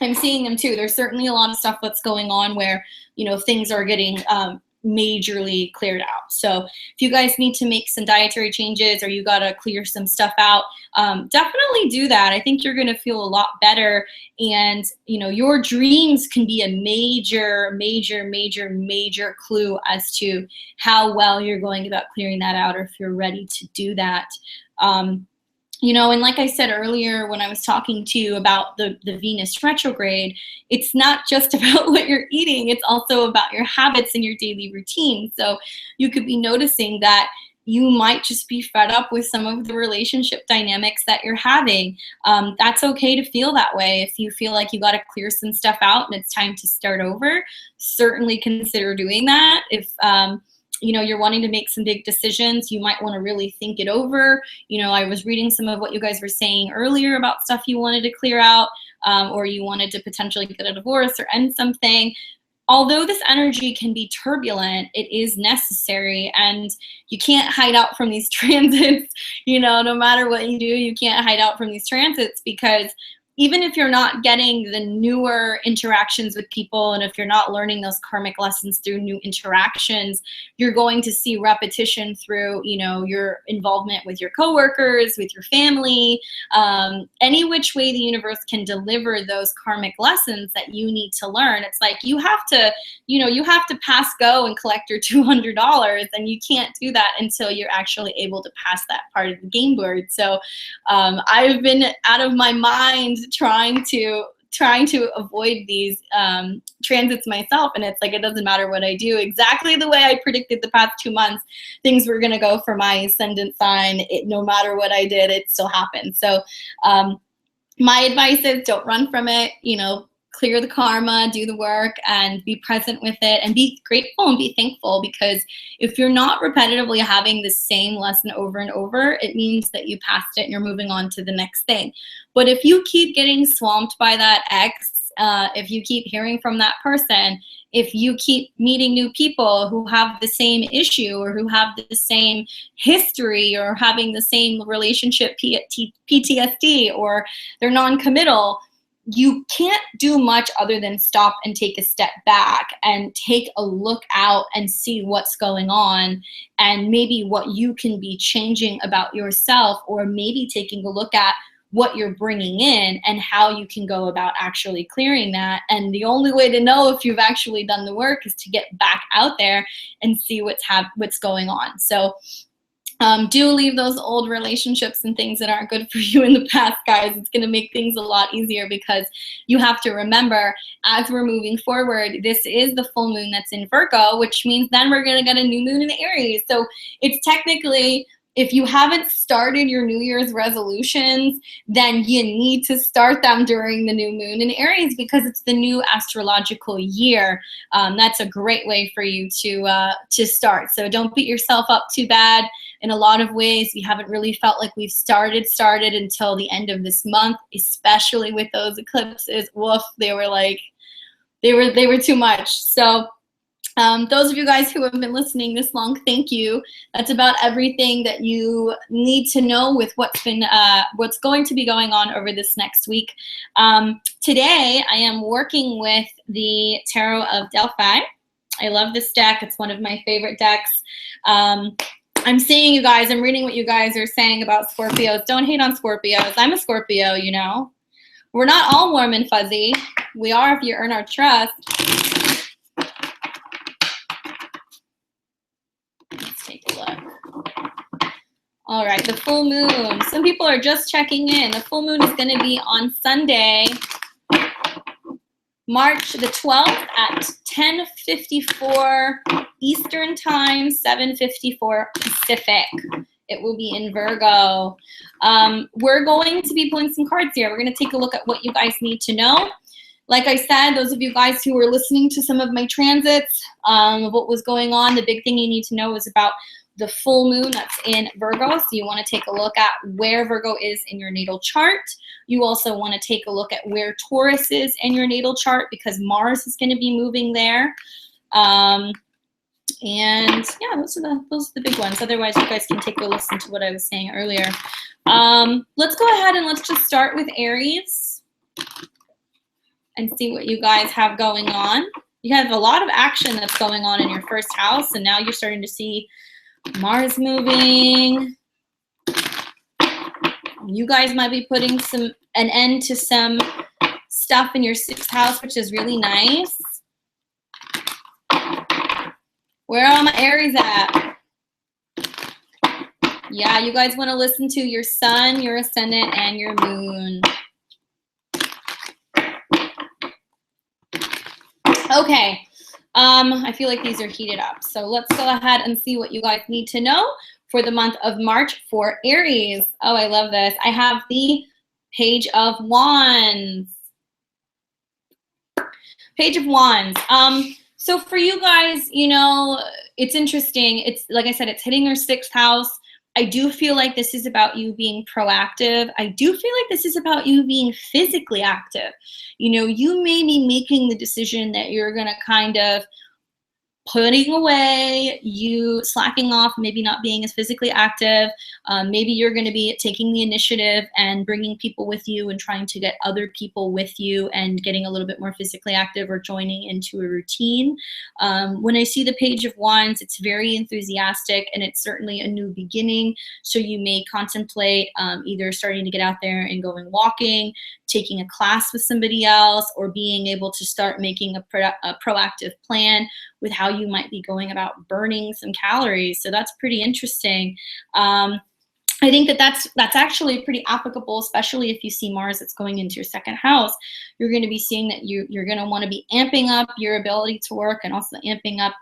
A: I'm seeing them too. There's certainly a lot of stuff that's going on where, you know, things are getting majorly cleared out. So if you guys need to make some dietary changes or you got to clear some stuff out, definitely do that. I think you're going to feel a lot better. And, you know, your dreams can be a major clue as to how well you're going about clearing that out, or if you're ready to do that. You know, and like I said earlier when I was talking to you about the Venus retrograde, it's not just about what you're eating, it's also about your habits and your daily routine. So you could be noticing that you might just be fed up with some of the relationship dynamics that you're having. That's okay to feel that way. If you feel like you got to clear some stuff out and it's time to start over, certainly consider doing that. If you know, you're wanting to make some big decisions, you might want to really think it over. You know, I was reading some of what you guys were saying earlier about stuff you wanted to clear out, or you wanted to potentially get a divorce or end something. Although this energy can be turbulent, it is necessary, and you can't hide out from these transits. You know, no matter what you do, you can't hide out from these transits, because even if you're not getting the newer interactions with people, and if you're not learning those karmic lessons through new interactions, you're going to see repetition through, you know, your involvement with your coworkers, with your family, any which way the universe can deliver those karmic lessons that you need to learn. It's like you have to, you know, you have to pass go and collect your $200, and you can't do that until you're actually able to pass that part of the game board. So I've been out of my mind trying to avoid these transits myself, and it's like it doesn't matter what I do. Exactly the way I predicted the past 2 months, things were going to go for my ascendant sign. No matter what I did, it still happened. So my advice is don't run from it. You know, clear the karma, do the work, and be present with it, and be grateful and be thankful, because if you're not repetitively having the same lesson over and over, it means that you passed it and you're moving on to the next thing. But if you keep getting swamped by that ex, if you keep hearing from that person, if you keep meeting new people who have the same issue or who have the same history or having the same relationship PTSD, or they're non-committal, you can't do much other than stop and take a step back and take a look out and see what's going on, and maybe what you can be changing about yourself, or maybe taking a look at what you're bringing in and how you can go about actually clearing that. And the only way to know if you've actually done the work is to get back out there and see what's going on. So do leave those old relationships and things that aren't good for you in the past, guys. It's going to make things a lot easier, because you have to remember, as we're moving forward, this is the full moon that's in Virgo, which means then we're going to get a new moon in Aries. So it's technically if you haven't started your New Year's resolutions, then you need to start them during the new moon in Aries because it's the new astrological year. That's a great way for you to start. So don't beat yourself up too bad. In a lot of ways, we haven't really felt like we've started until the end of this month, especially with those eclipses. Woof, they were too much. So those of you guys who have been listening this long, thank you. That's about everything that you need to know with what's going to be going on over this next week. Today, I am working with the Tarot of Delphi. I love this deck. It's one of my favorite decks. I'm seeing you guys. I'm reading what you guys are saying about Scorpios. Don't hate on Scorpios. I'm a Scorpio, you know. We're not all warm and fuzzy. We are if you earn our trust. Take a look. All right, the full moon. Some people are just checking in. The full moon is going to be on Sunday, March the 12th at 10:54 Eastern Time, 7:54 Pacific. It will be in Virgo. We're going to be pulling some cards here. We're going to take a look at what you guys need to know. Like I said, those of you guys who were listening to some of my transits of what was going on, the big thing you need to know is about the full moon that's in Virgo. So you want to take a look at where Virgo is in your natal chart. You also want to take a look at where Taurus is in your natal chart because Mars is going to be moving there. And yeah, those are the big ones. Otherwise, you guys can take a listen to what I was saying earlier. Let's go ahead and let's just start with Aries and see what you guys have going on. You have a lot of action that's going on in your first house, and now you're starting to see Mars moving. You guys might be putting an end to some stuff in your sixth house, which is really nice. Where are my Aries at? Yeah, you guys want to listen to your sun, your ascendant, and your moon. Okay, I feel like these are heated up. So let's go ahead and see what you guys need to know for the month of March for Aries. Oh, I love this. I have the Page of Wands. Page of Wands. So for you guys, you know, it's interesting. It's like I said, it's hitting your sixth house. I do feel like this is about you being proactive. I do feel like this is about you being physically active. You know, you may be making the decision that you're going to kind of putting away, you slacking off, maybe not being as physically active. Maybe you're going to be taking the initiative and bringing people with you and trying to get other people with you and getting a little bit more physically active or joining into a routine. When I see the Page of Wands, it's very enthusiastic and it's certainly a new beginning. So you may contemplate either starting to get out there and going walking, taking a class with somebody else, or being able to start making a proactive plan with how you might be going about burning some calories. So that's pretty interesting. I think that that's actually pretty applicable, especially if you see Mars that's going into your second house. You're going to be seeing that you're going to want to be amping up your ability to work and also amping up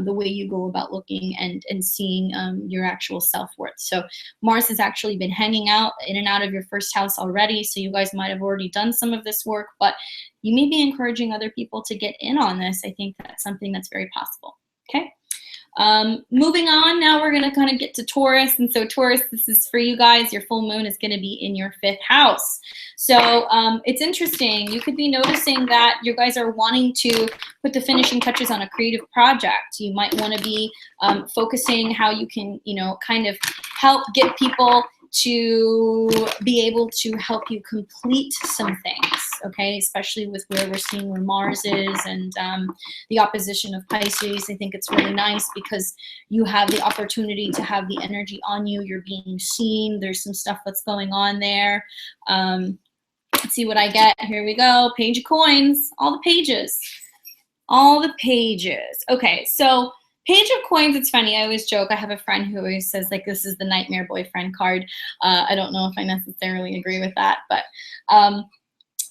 A: the way you go about looking and seeing your actual self-worth. So Mars has actually been hanging out in and out of your first house already. So you guys might have already done some of this work, but you may be encouraging other people to get in on this. I think that's something that's very possible. Okay. Moving on, now we're going to kind of get to Taurus. And so Taurus, this is for you guys. Your full moon is going to be in your fifth house. So it's interesting. You could be noticing that you guys are wanting to put the finishing touches on a creative project. You might want to be focusing how you can, you know, kind of help get people to be able to help you complete some things, okay? Especially with where we're seeing where Mars is and the opposition of Pisces. I think it's really nice because you have the opportunity to have the energy on you. You're being seen. There's some stuff that's going on there. Let's see what I get. Here we go. Page of Coins. All the pages. All the pages. Okay, so Page of Coins, it's funny. I always joke. I have a friend who always says, like, this is the nightmare boyfriend card. I don't know if I necessarily agree with that, but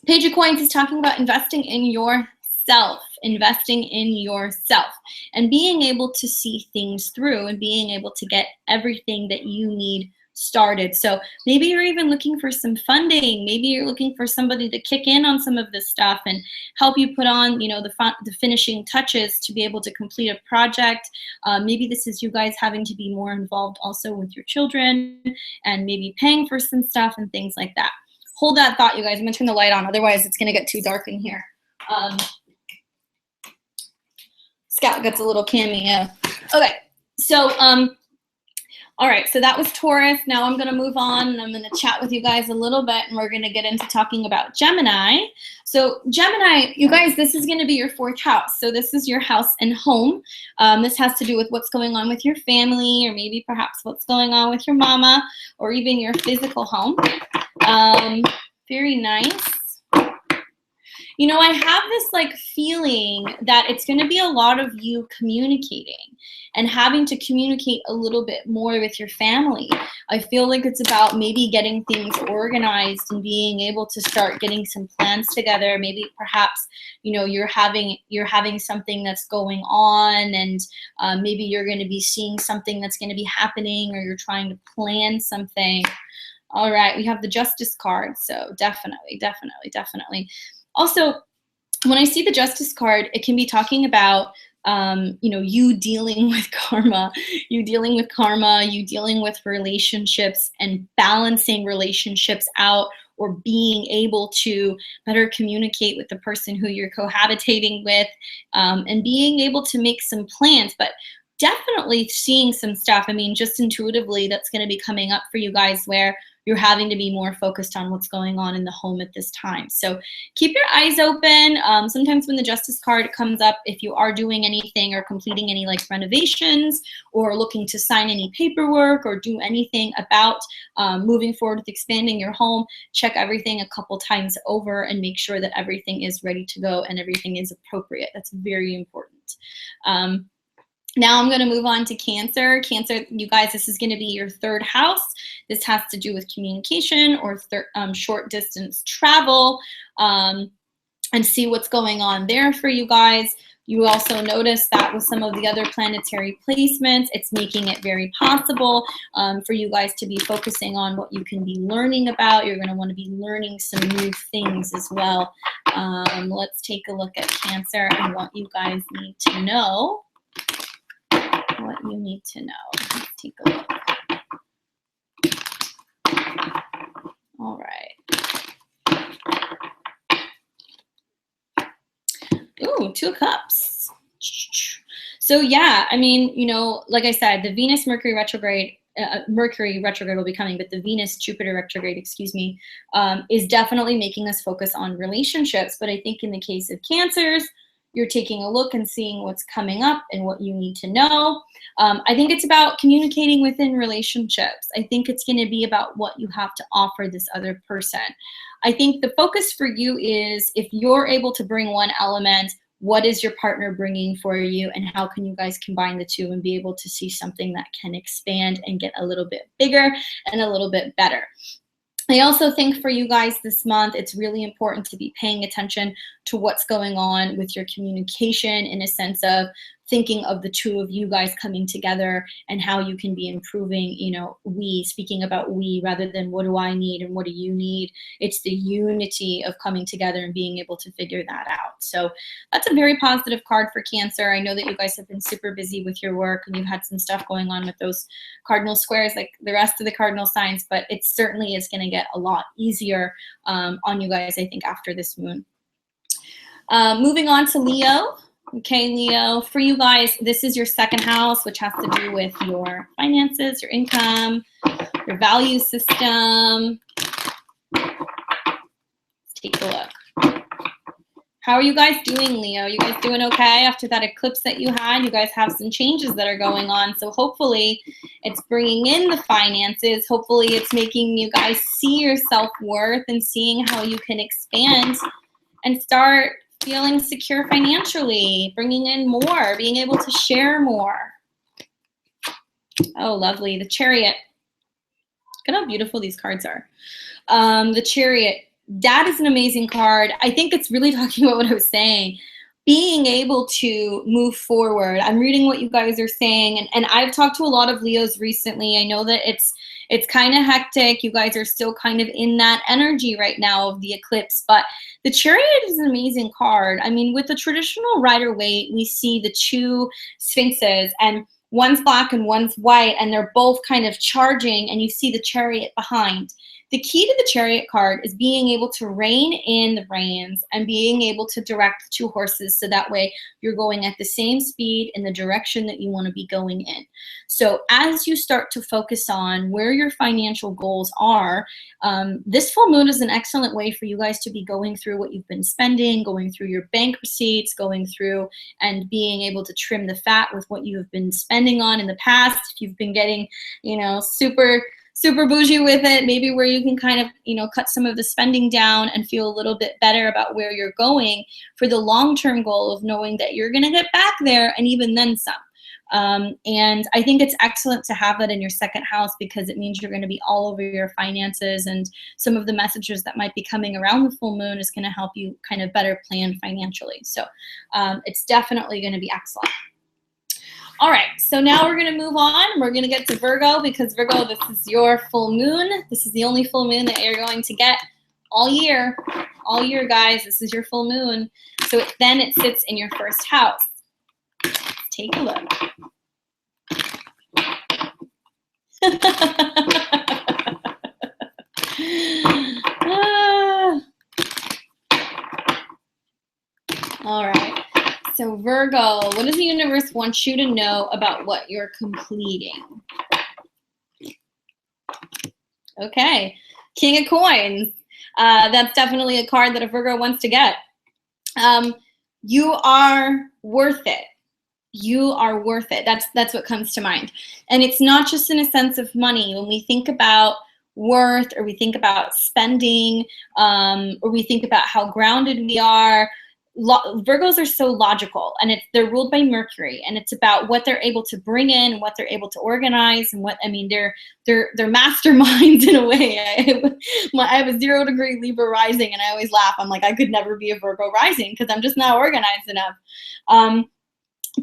A: Page of Coins is talking about investing in yourself. yourself, investing in yourself, and being able to see things through and being able to get everything that you need started. So maybe you're even looking for some funding. Maybe you're looking for somebody to kick in on some of this stuff and help you put on, you know, the finishing touches to be able to complete a project. Maybe this is you guys having to be more involved also with your children and maybe paying for some stuff and things like that. Hold that thought, you guys. I'm gonna turn the light on, otherwise it's gonna get too dark in here. Scout gets a little cameo. Okay, so all right, so that was Taurus. Now I'm gonna move on and I'm gonna chat with you guys a little bit and we're gonna get into talking about Gemini. So Gemini, you guys, this is gonna be your 4th house. So this is your house and home. This has to do with what's going on with your family, or maybe perhaps what's going on with your mama, or even your physical home. Very nice. You know, I have this like feeling that it's going to be a lot of you communicating and having to communicate a little bit more with your family. I feel like it's about maybe getting things organized and being able to start getting some plans together. Maybe perhaps, you know, you're having something that's going on, and maybe you're going to be seeing something that's going to be happening, or you're trying to plan something. All right, we have the Justice card, so definitely. Also, when I see the Justice card, it can be talking about, you know, you dealing with karma, you dealing with relationships and balancing relationships out, or being able to better communicate with the person who you're cohabitating with, and being able to make some plans. But definitely seeing some stuff, I mean, just intuitively, that's going to be coming up for you guys where you're having to be more focused on what's going on in the home at this time. So keep your eyes open. Sometimes when the Justice card comes up, if you are doing anything or completing any like renovations, or looking to sign any paperwork, or do anything about moving forward with expanding your home, check everything a couple times over and make sure that everything is ready to go and everything is appropriate. That's very important. Now I'm going to move on to Cancer. Cancer, you guys, this is going to be your 3rd house. This has to do with communication or short distance travel, and see what's going on there for you guys. You also notice that with some of the other planetary placements, it's making it very possible for you guys to be focusing on what you can be learning about. You're going to want to be learning some new things as well. Let's take a look at Cancer and what you guys need to know. What you need to know. Let's take a look. All right. Ooh, 2 of Cups. So yeah, I mean, you know, like I said, the Venus-Mercury retrograde, Mercury retrograde will be coming, but the Venus-Jupiter retrograde, excuse me, is definitely making us focus on relationships. But I think in the case of Cancers, you're taking a look and seeing what's coming up and what you need to know. I think it's about communicating within relationships. I think it's going to be about what you have to offer this other person. I think the focus for you is, if you're able to bring one element, what is your partner bringing for you, and how can you guys combine the two and be able to see something that can expand and get a little bit bigger and a little bit better. I also think for you guys this month, it's really important to be paying attention to what's going on with your communication, in a sense of thinking of the 2 of you guys coming together and how you can be improving, you know, speaking about we rather than what do I need and what do you need. It's the unity of coming together and being able to figure that out. So that's a very positive card for Cancer. I know that you guys have been super busy with your work and you've had some stuff going on with those cardinal squares like the rest of the cardinal signs, but it certainly is going to get a lot easier on you guys, I think, after this moon. Moving on to Leo. Okay, Leo, for you guys, this is your 2nd house, which has to do with your finances, your income, your value system. Let's take a look. How are you guys doing, Leo? You guys doing okay after that eclipse that you had? You guys have some changes that are going on. So hopefully it's bringing in the finances. Hopefully it's making you guys see your self-worth and seeing how you can expand and start feeling secure financially, bringing in more, being able to share more. Oh, lovely. The Chariot. Look at how beautiful these cards are. The Chariot. That is an amazing card. I think it's really talking about what I was saying. being able to move forward. I'm reading what you guys are saying, and I've talked to a lot of Leos recently. I know that it's kind of hectic. You guys are still kind of in that energy right now of the eclipse, but the Chariot is an amazing card. I mean, with the traditional Rider-Waite, we see the two Sphinxes, and one's black and one's white, and they're both kind of charging, and you see the Chariot behind. The key to the Chariot card is being able to rein in the reins and being able to direct the two horses so that way you're going at the same speed in the direction that you want to be going in. So as you start to focus on where your financial goals are, this full moon is an excellent way for you guys to be going through what you've been spending, going through your bank receipts, going through and being able to trim the fat with what you have been spending on in the past. If you've been getting, you know, super bougie with it, maybe where you can kind of, you know, cut some of the spending down and feel a little bit better about where you're going for the long-term goal of knowing that you're going to get back there and even then some. And I think it's excellent to have that in your second house because it means you're going to be all over your finances, and some of the messages that might be coming around the full moon is going to help you kind of better plan financially. So it's definitely going to be excellent. All right, so now we're going to move on. We're going to get to Virgo because Virgo, this is your full moon. This is the only full moon that you're going to get all year. All year, guys. This is your full moon. So then it sits in your first house. Let's take a look. All right. So Virgo, what does the universe want you to know about what you're completing? Okay, King of Coins. That's definitely a card that a Virgo wants to get. You are worth it. You are worth it. That's what comes to mind. And it's not just in a sense of money. When we think about worth, or we think about spending, or we think about how grounded we are, Virgos are so logical, and they're ruled by Mercury, and it's about what they're able to bring in, what they're able to organize, and they're masterminds in a way. I have a 0-degree Libra rising, and I always laugh. I'm like, I could never be a Virgo rising because I'm just not organized enough.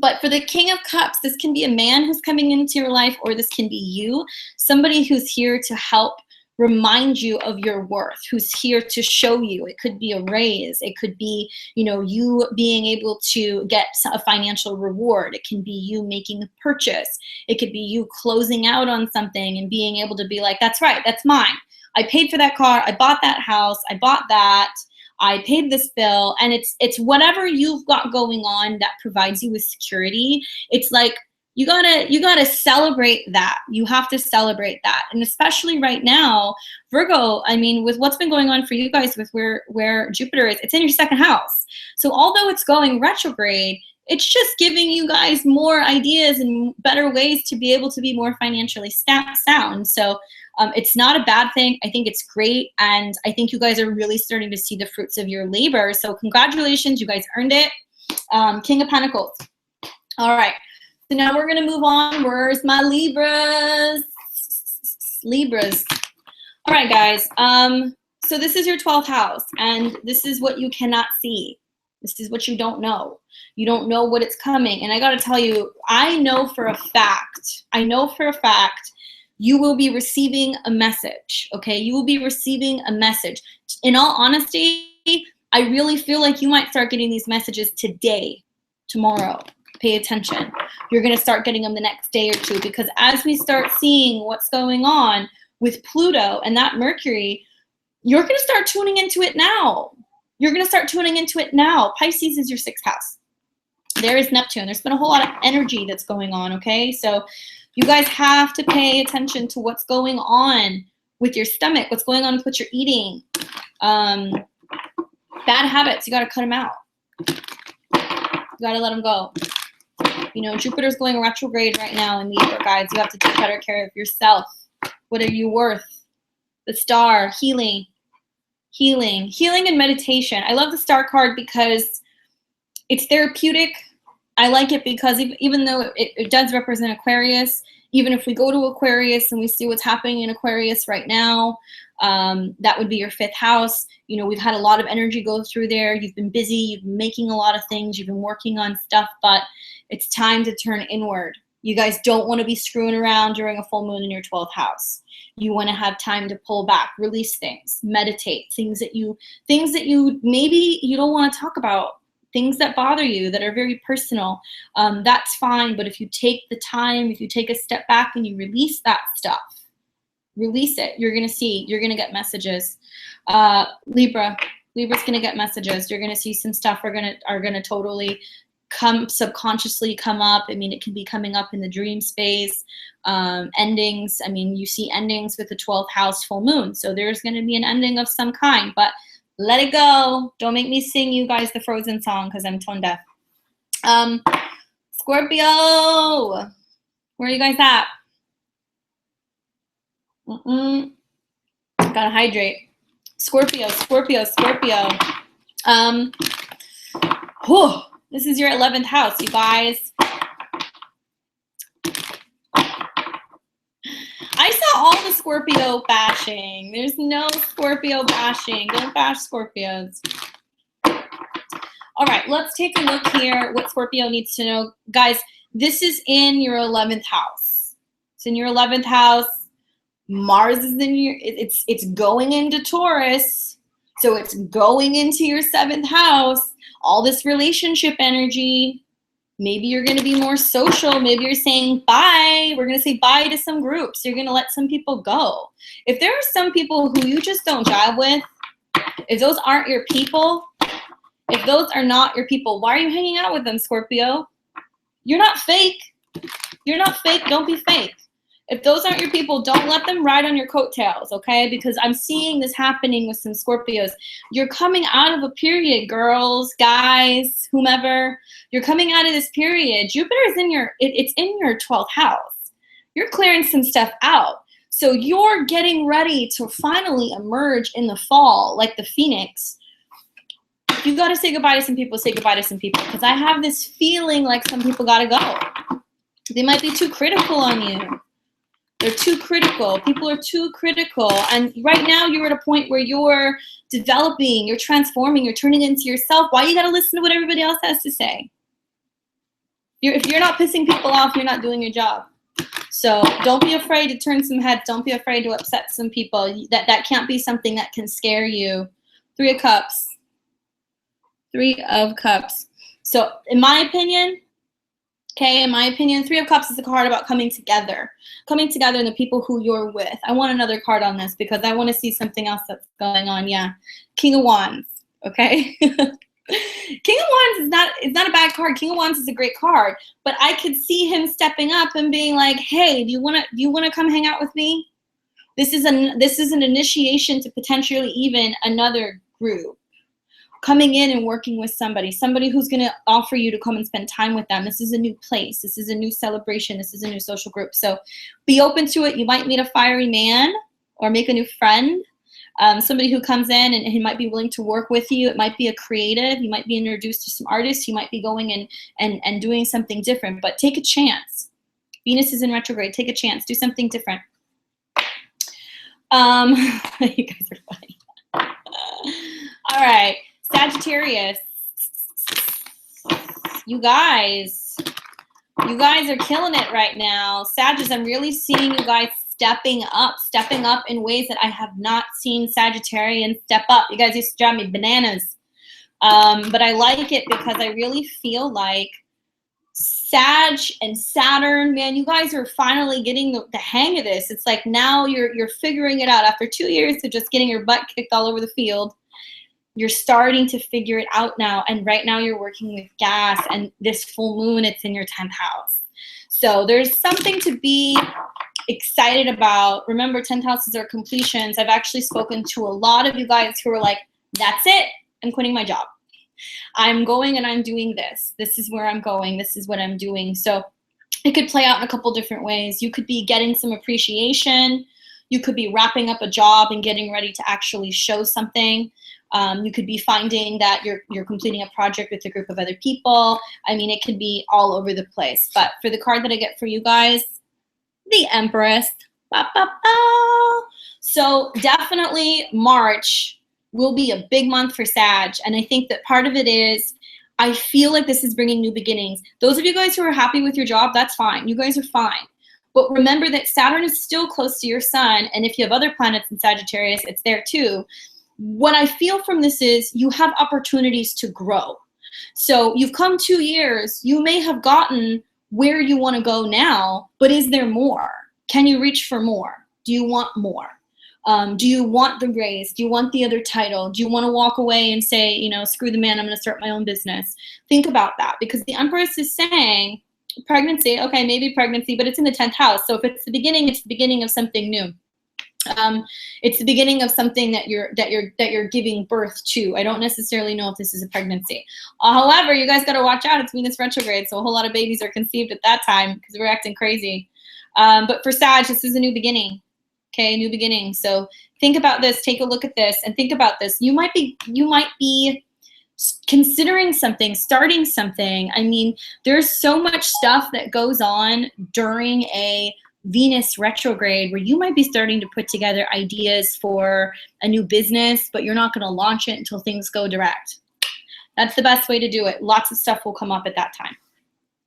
A: But for the King of Cups, this can be a man who's coming into your life, or this can be you, somebody who's here to help remind you of your worth, who's here to show you. It could be a raise. It could be, you know, you being able to get a financial reward. It can be you making a purchase. It could be you closing out on something and being able to be like, that's right, that's mine. I paid for that car. I bought that house. I bought that. I paid this bill. And it's whatever you've got going on that provides you with security. It's like, you gotta celebrate that. You have to celebrate that. And especially right now, Virgo, I mean, with what's been going on for you guys with where Jupiter is, it's in your second house. So although it's going retrograde, it's just giving you guys more ideas and better ways to be able to be more financially sound. So it's not a bad thing. I think it's great. And I think you guys are really starting to see the fruits of your labor. So congratulations, you guys earned it. King of Pentacles. All right. So now we're going to move on. Where's my Libras? Libras. All right, guys. So this is your 12th house, and this is what you cannot see. This is what you don't know. You don't know what it's coming. And I got to tell you, I know for a fact you will be receiving a message, okay? You will be receiving a message. In all honesty, I really feel like you might start getting these messages today, tomorrow. Pay attention. You're going to start getting them the next day or two, because as we start seeing what's going on with Pluto and that Mercury, you're going to start tuning into it now. You're going to start tuning into it now. Pisces is your 6th house. There is Neptune. There's been a whole lot of energy that's going on, okay? So you guys have to pay attention to what's going on with your stomach, what's going on with what you're eating. Bad habits, you got to cut them out. You got to let them go. You know, Jupiter's going retrograde right now in Libra, guys. You have to take better care of yourself. What are you worth? The Star, healing and meditation. I love the Star card because it's therapeutic. I like it because even though it does represent Aquarius, even if we go to Aquarius and we see what's happening in Aquarius right now, that would be your 5th house. You know, we've had a lot of energy go through there. You've been busy, you've been making a lot of things, you've been working on stuff, but it's time to turn inward. You guys don't want to be screwing around during a full moon in your 12th house. You want to have time to pull back, release things, meditate, things that you maybe you don't want to talk about, things that bother you that are very personal. That's fine, but if you take the time, if you take a step back and you release that stuff, release it, you're going to see, you're going to get messages. Libra's going to get messages. You're going to see some stuff are going to totally subconsciously come up. I mean, it can be coming up in the dream space. Endings, I mean, you see endings with the 12th house full moon. So there's going to be an ending of some kind, but let it go. Don't make me sing you guys the Frozen song because I'm tone deaf. Scorpio, where are you guys at? Gotta hydrate. Scorpio. This is your 11th house, you guys. I saw all the Scorpio bashing. There's no Scorpio bashing. Don't bash Scorpios. All right, let's take a look here what Scorpio needs to know. Guys, this is in your 11th house. It's in your 11th house. Mars is in your, it's going into Taurus. So it's going into your 7th house. All this relationship energy. Maybe you're going to be more social. Maybe you're saying bye. We're going to say bye to some groups. You're going to let some people go. If there are some people who you just don't jive with, if those aren't your people, if those are not your people, why are you hanging out with them, Scorpio? You're not fake. You're not fake. Don't be fake. If those aren't your people, don't let them ride on your coattails, okay? Because I'm seeing this happening with some Scorpios. You're coming out of a period, girls, guys, whomever. You're coming out of this period. Jupiter is in your, it's in your 12th house. You're clearing some stuff out. So you're getting ready to finally emerge in the fall, like the phoenix. If you got to say goodbye to some people, say goodbye to some people. Because I have this feeling like some people got to go. They might be too critical on you. They're too critical. People are too critical. And right now you're at a point where you're developing, you're transforming, you're turning into yourself. Why you got to listen to what everybody else has to say? If you're not pissing people off, you're not doing your job. So don't be afraid to turn some heads. Don't be afraid to upset some people. That can't be something that can scare you. 3 of Cups. 3 of Cups. So in my opinion, okay, in my opinion, 3 of Cups is a card about coming together. Coming together and the people who you're with. I want another card on this because I want to see something else that's going on. Yeah. King of Wands. Okay. King of Wands is not a bad card. King of Wands is a great card. But I could see him stepping up and being like, hey, do you wanna come hang out with me? This is an initiation to potentially even another group. Coming in and working with somebody who's going to offer you to come and spend time with them. This is a new place. This is a new celebration. This is a new social group. So be open to it. You might meet a fiery man or make a new friend. Somebody who comes in and he might be willing to work with you. It might be a creative. You might be introduced to some artists. You might be going and doing something different. But take a chance. Venus is in retrograde. Take a chance. Do something different. You guys are funny. All right. Sagittarius, you guys are killing it right now. Sagittarius, I'm really seeing you guys stepping up in ways that I have not seen Sagittarians step up. You guys used to drive me bananas. But I like it because I really feel like Sag and Saturn, man, you guys are finally getting the hang of this. It's like now you're figuring it out after 2 years of just getting your butt kicked all over the field. You're starting to figure it out now. And right now you're working with gas, and this full moon, it's in your 10th house. So there's something to be excited about. Remember, 10th houses are completions. I've actually spoken to a lot of you guys who are like, that's it. I'm quitting my job. I'm going and I'm doing this. This is where I'm going. This is what I'm doing. So it could play out in a couple different ways. You could be getting some appreciation. You could be wrapping up a job and getting ready to actually show something. You could be finding that you're completing a project with a group of other people. I mean, it could be all over the place. But for the card that I get for you guys, the Empress. Ba, ba, ba. So definitely March will be a big month for Sag. And I think that part of it is, I feel like this is bringing new beginnings. Those of you guys who are happy with your job, that's fine. You guys are fine. But remember that Saturn is still close to your sun. And if you have other planets in Sagittarius, it's there too. What I feel from this is you have opportunities to grow. So you've come 2 years, you may have gotten where you want to go now, but is there more? Can you reach for more? Do you want more? Do you want the raise? Do you want the other title? Do you want to walk away and say, you know, screw the man, I'm going to start my own business? Think about that, because the Empress is saying pregnancy, okay, maybe pregnancy, but it's in the 10th house. So if it's the beginning of something new. It's the beginning of something that you're giving birth to. I don't necessarily know if this is a pregnancy. However, you guys got to watch out. It's Venus retrograde, so a whole lot of babies are conceived at that time because we're acting crazy. But for Sag, this is a new beginning. Okay, new beginning. So think about this. Take a look at this and think about this. You might be considering something, starting something. I mean, there's so much stuff that goes on during a Venus retrograde where you might be starting to put together ideas for a new business, but you're not going to launch it until things go direct. That's the best way to do it. Lots of stuff will come up at that time.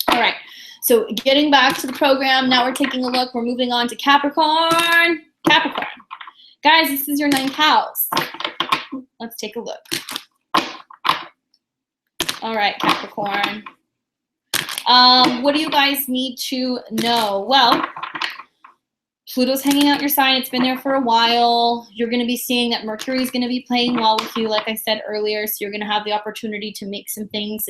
A: All right, so getting back to the program, now we're taking a look. We're moving on to Capricorn. Capricorn. Guys, this is your 9th house. Let's take a look. All right, Capricorn. What do you guys need to know? Well, Pluto's hanging out your sign. It's been there for a while. You're going to be seeing that Mercury is going to be playing well with you, like I said earlier. So you're going to have the opportunity to make some things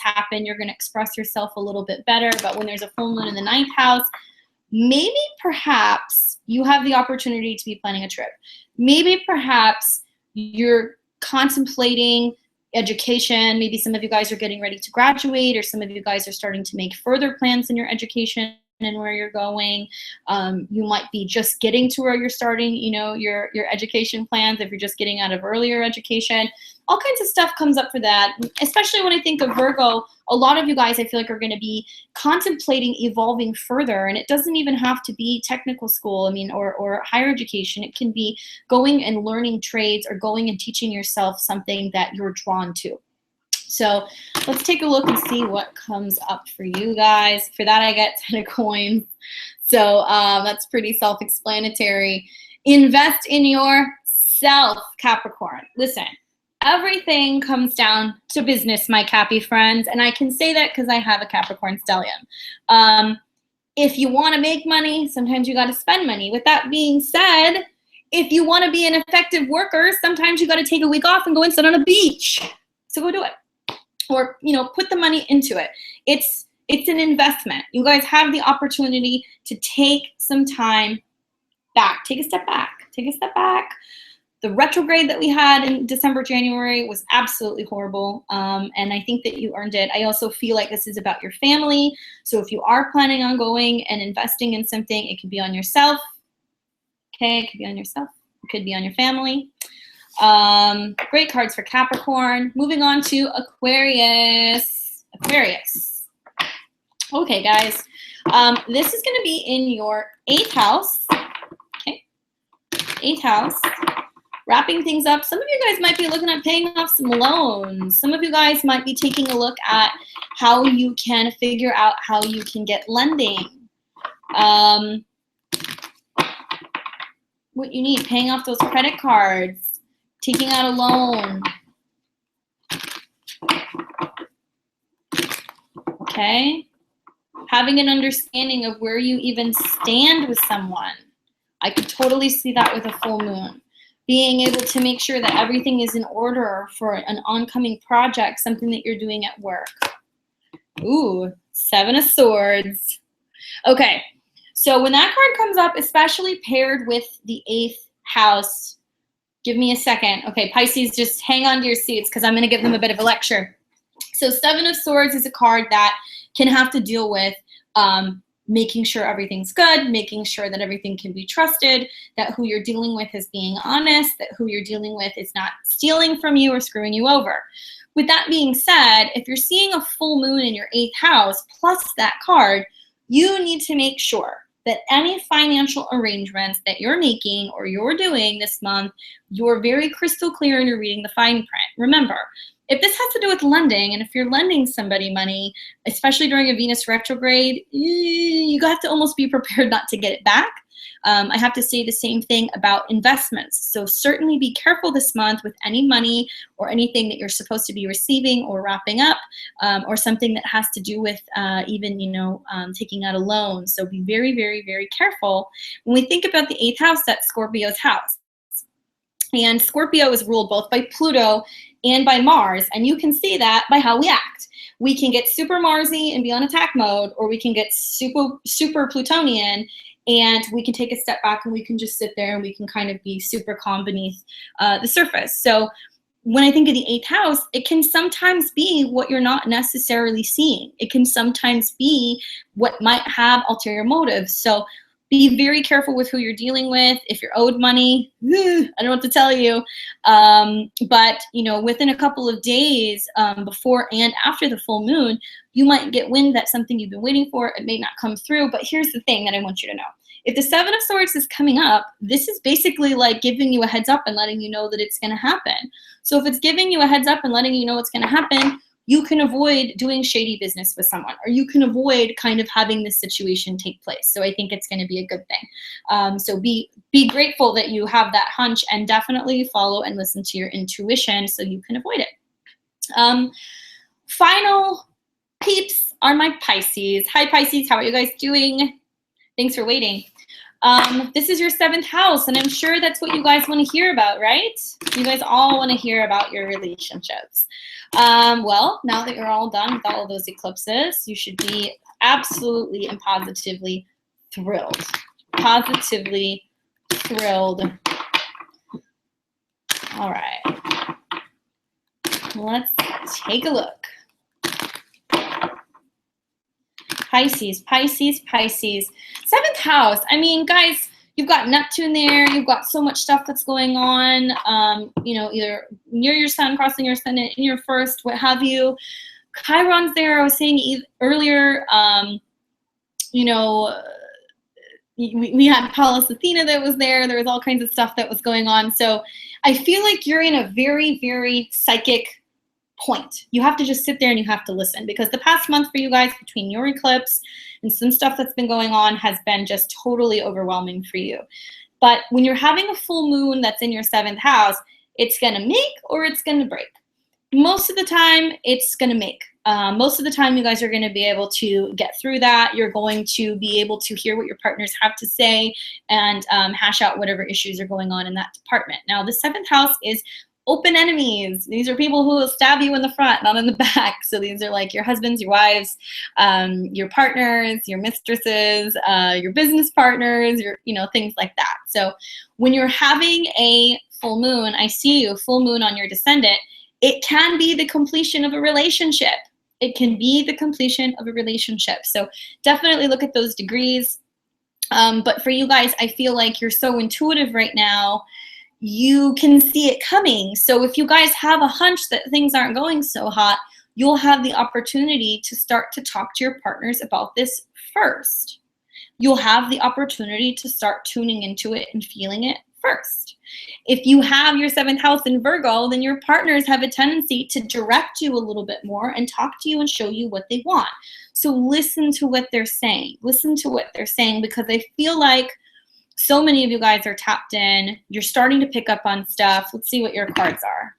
A: happen. You're going to express yourself a little bit better. But when there's a full moon in the 9th house, maybe perhaps you have the opportunity to be planning a trip. Maybe perhaps you're contemplating education. Maybe some of you guys are getting ready to graduate, or some of you guys are starting to make further plans in your education and where you're going. You might be just getting to where you're starting, you know, your education plans, if you're just getting out of earlier education. All kinds of stuff comes up for that, especially when I think of Virgo. A lot of you guys, I feel like, are going to be contemplating evolving further, and it doesn't even have to be technical school, I mean, or higher education. It can be going and learning trades or going and teaching yourself something that you're drawn to. So let's take a look and see what comes up for you guys. For that, I get 10 of coins. So that's pretty self-explanatory. Invest in yourself, Capricorn. Listen, everything comes down to business, my Cappy friends. And I can say that because I have a Capricorn stellium. If you want to make money, sometimes you got to spend money. With that being said, if you want to be an effective worker, sometimes you got to take a week off and go and sit on a beach. So go do it. Or, you know, put the money into it. It's an investment. You guys have the opportunity to take some time back. Take a step back. Take a step back. The retrograde that we had in December, January was absolutely horrible. And I think that you earned it. I also feel like this is about your family. So if you are planning on going and investing in something, it could be on yourself. Okay, it could be on yourself. It could be on your family. Great cards for Capricorn. Moving on to Aquarius. Aquarius. Okay, guys. This is going to be in your 8th house. Okay. 8th house. Wrapping things up. Some of you guys might be looking at paying off some loans. Some of you guys might be taking a look at how you can figure out how you can get lending. What you need, paying off those credit cards. Taking out a loan. Okay. Having an understanding of where you even stand with someone. I could totally see that with a full moon. Being able to make sure that everything is in order for an oncoming project, something that you're doing at work. Ooh, 7 of Swords. Okay. So when that card comes up, especially paired with the 8th house, give me a second. Okay, Pisces, just hang on to your seats because I'm going to give them a bit of a lecture. So 7 of Swords is a card that can have to deal with making sure everything's good, making sure that everything can be trusted, that who you're dealing with is being honest, that who you're dealing with is not stealing from you or screwing you over. With that being said, if you're seeing a full moon in your 8th house plus that card, you need to make sure that any financial arrangements that you're making or you're doing this month, you're very crystal clear and you're reading the fine print. Remember, if this has to do with lending, and if you're lending somebody money, especially during a Venus retrograde, you have to almost be prepared not to get it back. I have to say the same thing about investments. So certainly be careful this month with any money or anything that you're supposed to be receiving or wrapping up, or something that has to do with even, taking out a loan. So be very, very, very careful. When we think about the 8th house, that's Scorpio's house. And Scorpio is ruled both by Pluto and by Mars. And you can see that by how we act. We can get super Marsy and be on attack mode, or we can get super Plutonian and we can take a step back and we can just sit there and we can kind of be super calm beneath the surface. So when I think of the 8th house, it can sometimes be what you're not necessarily seeing. It can sometimes be what might have ulterior motives. So be very careful with who you're dealing with. If you're owed money, I don't know what to tell you. But within a couple of days before and after the full moon, you might get wind that something you've been waiting for, it may not come through. But here's the thing that I want you to know. If the 7 of Swords is coming up, this is basically like giving you a heads up and letting you know that it's going to happen. So if it's giving you a heads up and letting you know what's going to happen, you can avoid doing shady business with someone, or you can avoid kind of having this situation take place. So I think it's going to be a good thing. So be grateful that you have that hunch, and definitely follow and listen to your intuition so you can avoid it. Final peeps are my Pisces. Hi, Pisces. How are you guys doing? Thanks for waiting. This is your 7th house, and I'm sure that's what you guys want to hear about, right? You guys all want to hear about your relationships. Well, now that you're all done with all of those eclipses, you should be absolutely and positively thrilled. Positively thrilled. All right. Let's take a look. Pisces, Pisces, Pisces. 7th house. I mean, guys, you've got Neptune there. You've got so much stuff that's going on, either near your sun, crossing your sun, in your first, what have you. Chiron's there. I was saying earlier, we had Pallas Athena that was there. There was all kinds of stuff that was going on. So I feel like you're in a very, very psychic point. You have to just sit there and you have to listen, because the past month for you guys, between your eclipse and some stuff that's been going on, has been just totally overwhelming for you. But when you're having a full moon that's in your 7th house, it's going to make or it's going to break. Most of the time, it's going to make. Most of the time, you guys are going to be able to get through that. You're going to be able to hear what your partners have to say and hash out whatever issues are going on in that department. Now, the 7th house is open enemies. These are people who will stab you in the front, not in the back. So these are like your husbands, your wives, your partners, your mistresses, your business partners, things like that. So when you're having a full moon, I see you, full moon on your descendant, it can be the completion of a relationship. It can be the completion of a relationship. So definitely look at those degrees. But for you guys, I feel like you're so intuitive right now. You can see it coming. So if you guys have a hunch that things aren't going so hot, you'll have the opportunity to start to talk to your partners about this first. You'll have the opportunity to start tuning into it and feeling it first. If you have your 7th house in Virgo, then your partners have a tendency to direct you a little bit more and talk to you and show you what they want. So listen to what they're saying. Listen to what they're saying, because I feel like so many of you guys are tapped in. You're starting to pick up on stuff. Let's see what your cards are.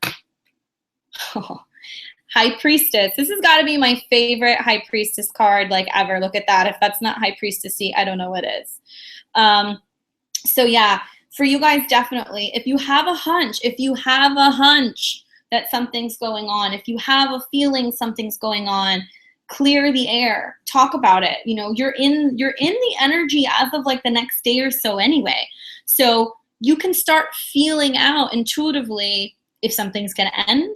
A: Oh, High Priestess. This has got to be my favorite High Priestess card like ever. Look at that. If that's not High Priestessy, I don't know what is. So yeah, for you guys, definitely, if you have a hunch, that something's going on, if you have a feeling something's going on, clear the air, talk about it. You're in the energy as of like the next day or so anyway. So you can start feeling out intuitively if something's going to end.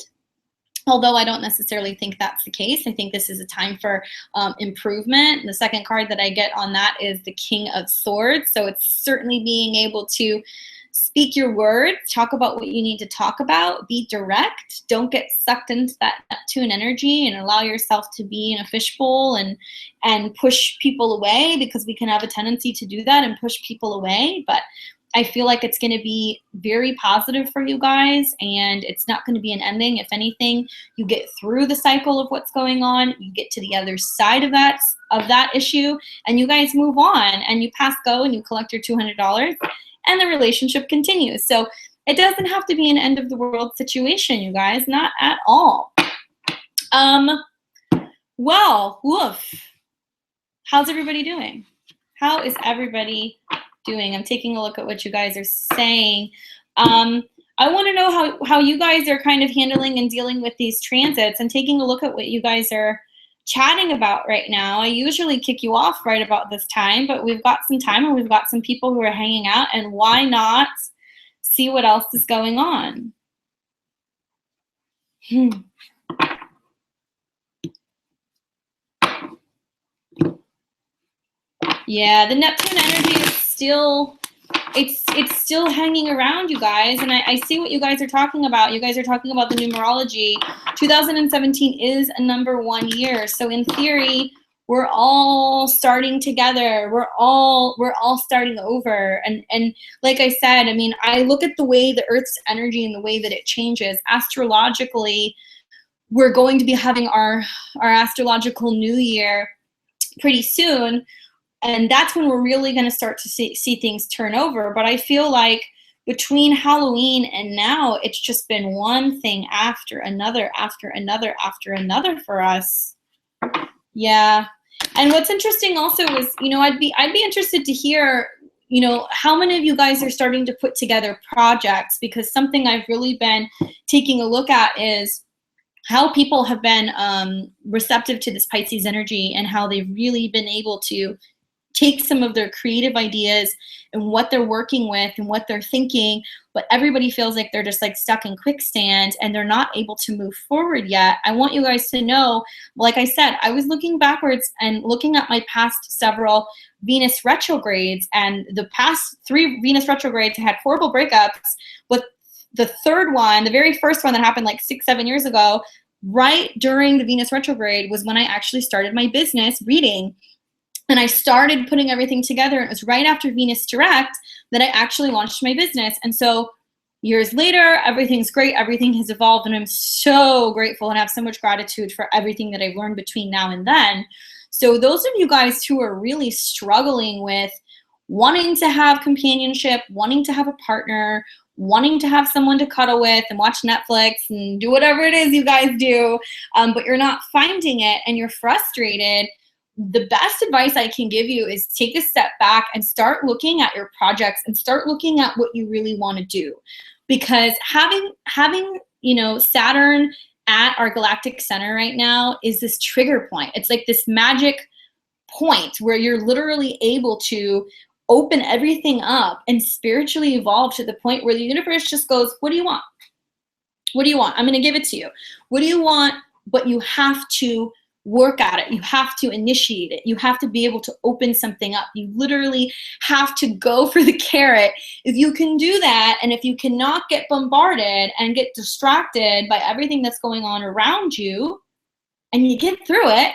A: Although I don't necessarily think that's the case. I think this is a time for improvement. And the second card that I get on that is the King of Swords. So it's certainly being able to speak your words, talk about what you need to talk about, be direct, don't get sucked into that Neptune energy and allow yourself to be in a fishbowl and push people away, because we can have a tendency to do that and push people away. But I feel like it's going to be very positive for you guys, and it's not going to be an ending. If anything, you get through the cycle of what's going on, you get to the other side of that issue, and you guys move on and you pass go and you collect your $200 and the relationship continues. So it doesn't have to be an end of the world situation, you guys, not at all. Well, woof. How's everybody doing? How is everybody doing? I'm taking a look at what you guys are saying. I want to know how you guys are kind of handling and dealing with these transits, and taking a look at what you guys are chatting about right now. I usually kick you off right about this time, but we've got some time and we've got some people who are hanging out, and why not see what else is going on? Yeah, the Neptune energy is still, it's still hanging around, you guys. And I see what you guys are talking about. You guys are talking about the numerology. 2017 is a #1 year. So in theory, we're all starting together. We're all starting over. And like I said, I mean, I look at the way the Earth's energy and the way that it changes astrologically. We're going to be having our astrological new year pretty soon. And that's when we're really going to start to see things turn over. But I feel like between Halloween and now, it's just been one thing after another, after another, after another for us. Yeah. And what's interesting also is, you know, I'd be interested to hear, you know, how many of you guys are starting to put together projects, because something I've really been taking a look at is how people have been receptive to this Pisces energy, and how they've really been able to take some of their creative ideas and what they're working with and what they're thinking, but everybody feels like they're just like stuck in quicksand and they're not able to move forward yet. I want you guys to know, like I said, I was looking backwards and looking at my past several Venus retrogrades, and the past 3 Venus retrogrades had horrible breakups, with the third one, the very first one that happened like 6-7 years ago, right during the Venus retrograde, was when I actually started my business reading. And I started putting everything together. It was right after Venus direct that I actually launched my business. And so years later, everything's great. Everything has evolved. And I'm so grateful and have so much gratitude for everything that I've learned between now and then. So those of you guys who are really struggling with wanting to have companionship, wanting to have a partner, wanting to have someone to cuddle with and watch Netflix and do whatever it is you guys do, but you're not finding it and you're frustrated, the best advice I can give you is take a step back and start looking at your projects and start looking at what you really want to do. Because having you know, Saturn at our galactic center right now is this trigger point. It's like this magic point where you're literally able to open everything up and spiritually evolve to the point where the universe just goes, what do you want? What do you want? I'm going to give it to you. What do you want? But you have to work at it. You have to initiate it. You have to be able to open something up. You literally have to go for the carrot. If you can do that, and if you cannot get bombarded and get distracted by everything that's going on around you, and you get through it,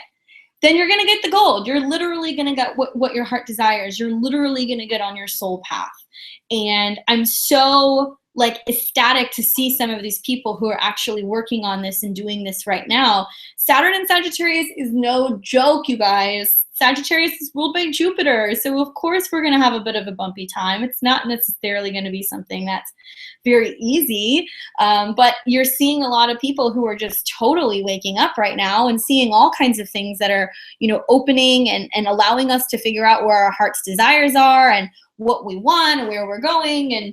A: then you're going to get the gold. You're literally going to get what your heart desires. You're literally going to get on your soul path. And I'm so like ecstatic to see some of these people who are actually working on this and doing this right now. Saturn in Sagittarius is no joke, you guys. Sagittarius is ruled by Jupiter. So of course we're going to have a bit of a bumpy time. It's not necessarily going to be something that's very easy, but you're seeing a lot of people who are just totally waking up right now and seeing all kinds of things that are, you know, opening and allowing us to figure out where our heart's desires are and what we want and where we're going. And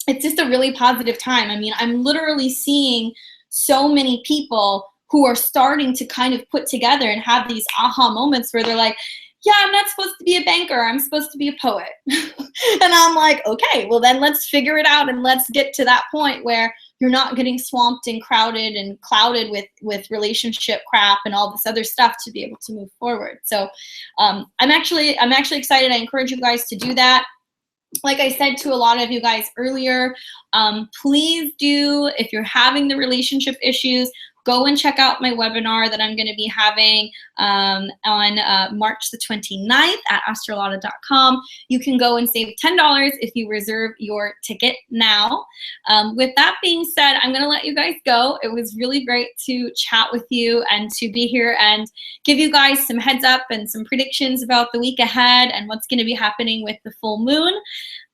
A: it's just a really positive time. I mean, I'm literally seeing so many people who are starting to kind of put together and have these aha moments where they're like, yeah, I'm not supposed to be a banker. I'm supposed to be a poet. And I'm like, okay, well then let's figure it out and let's get to that point where you're not getting swamped and crowded and clouded with relationship crap and all this other stuff to be able to move forward. So I'm actually excited. I encourage you guys to do that. like I said to a lot of you guys earlier, please do, if you're having the relationship issues, go and check out my webinar that I'm going to be having on March the 29th at astrology.com. You can go and save $10 if you reserve your ticket now. With that being said, I'm going to let you guys go. It was really great to chat with you and to be here and give you guys some heads up and some predictions about the week ahead and what's going to be happening with the full moon.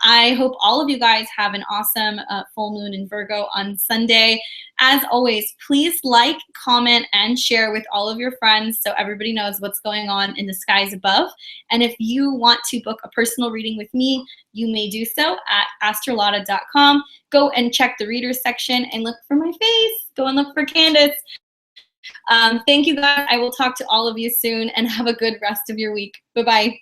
A: I hope all of you guys have an awesome full moon in Virgo on Sunday. As always, please like, comment, and share with all of your friends so everybody knows what's going on in the skies above. And if you want to book a personal reading with me, you may do so at astrology.com. Go and check the readers section and look for my face. Go and look for Candace. Thank you guys. I will talk to all of you soon and have a good rest of your week. Bye-bye.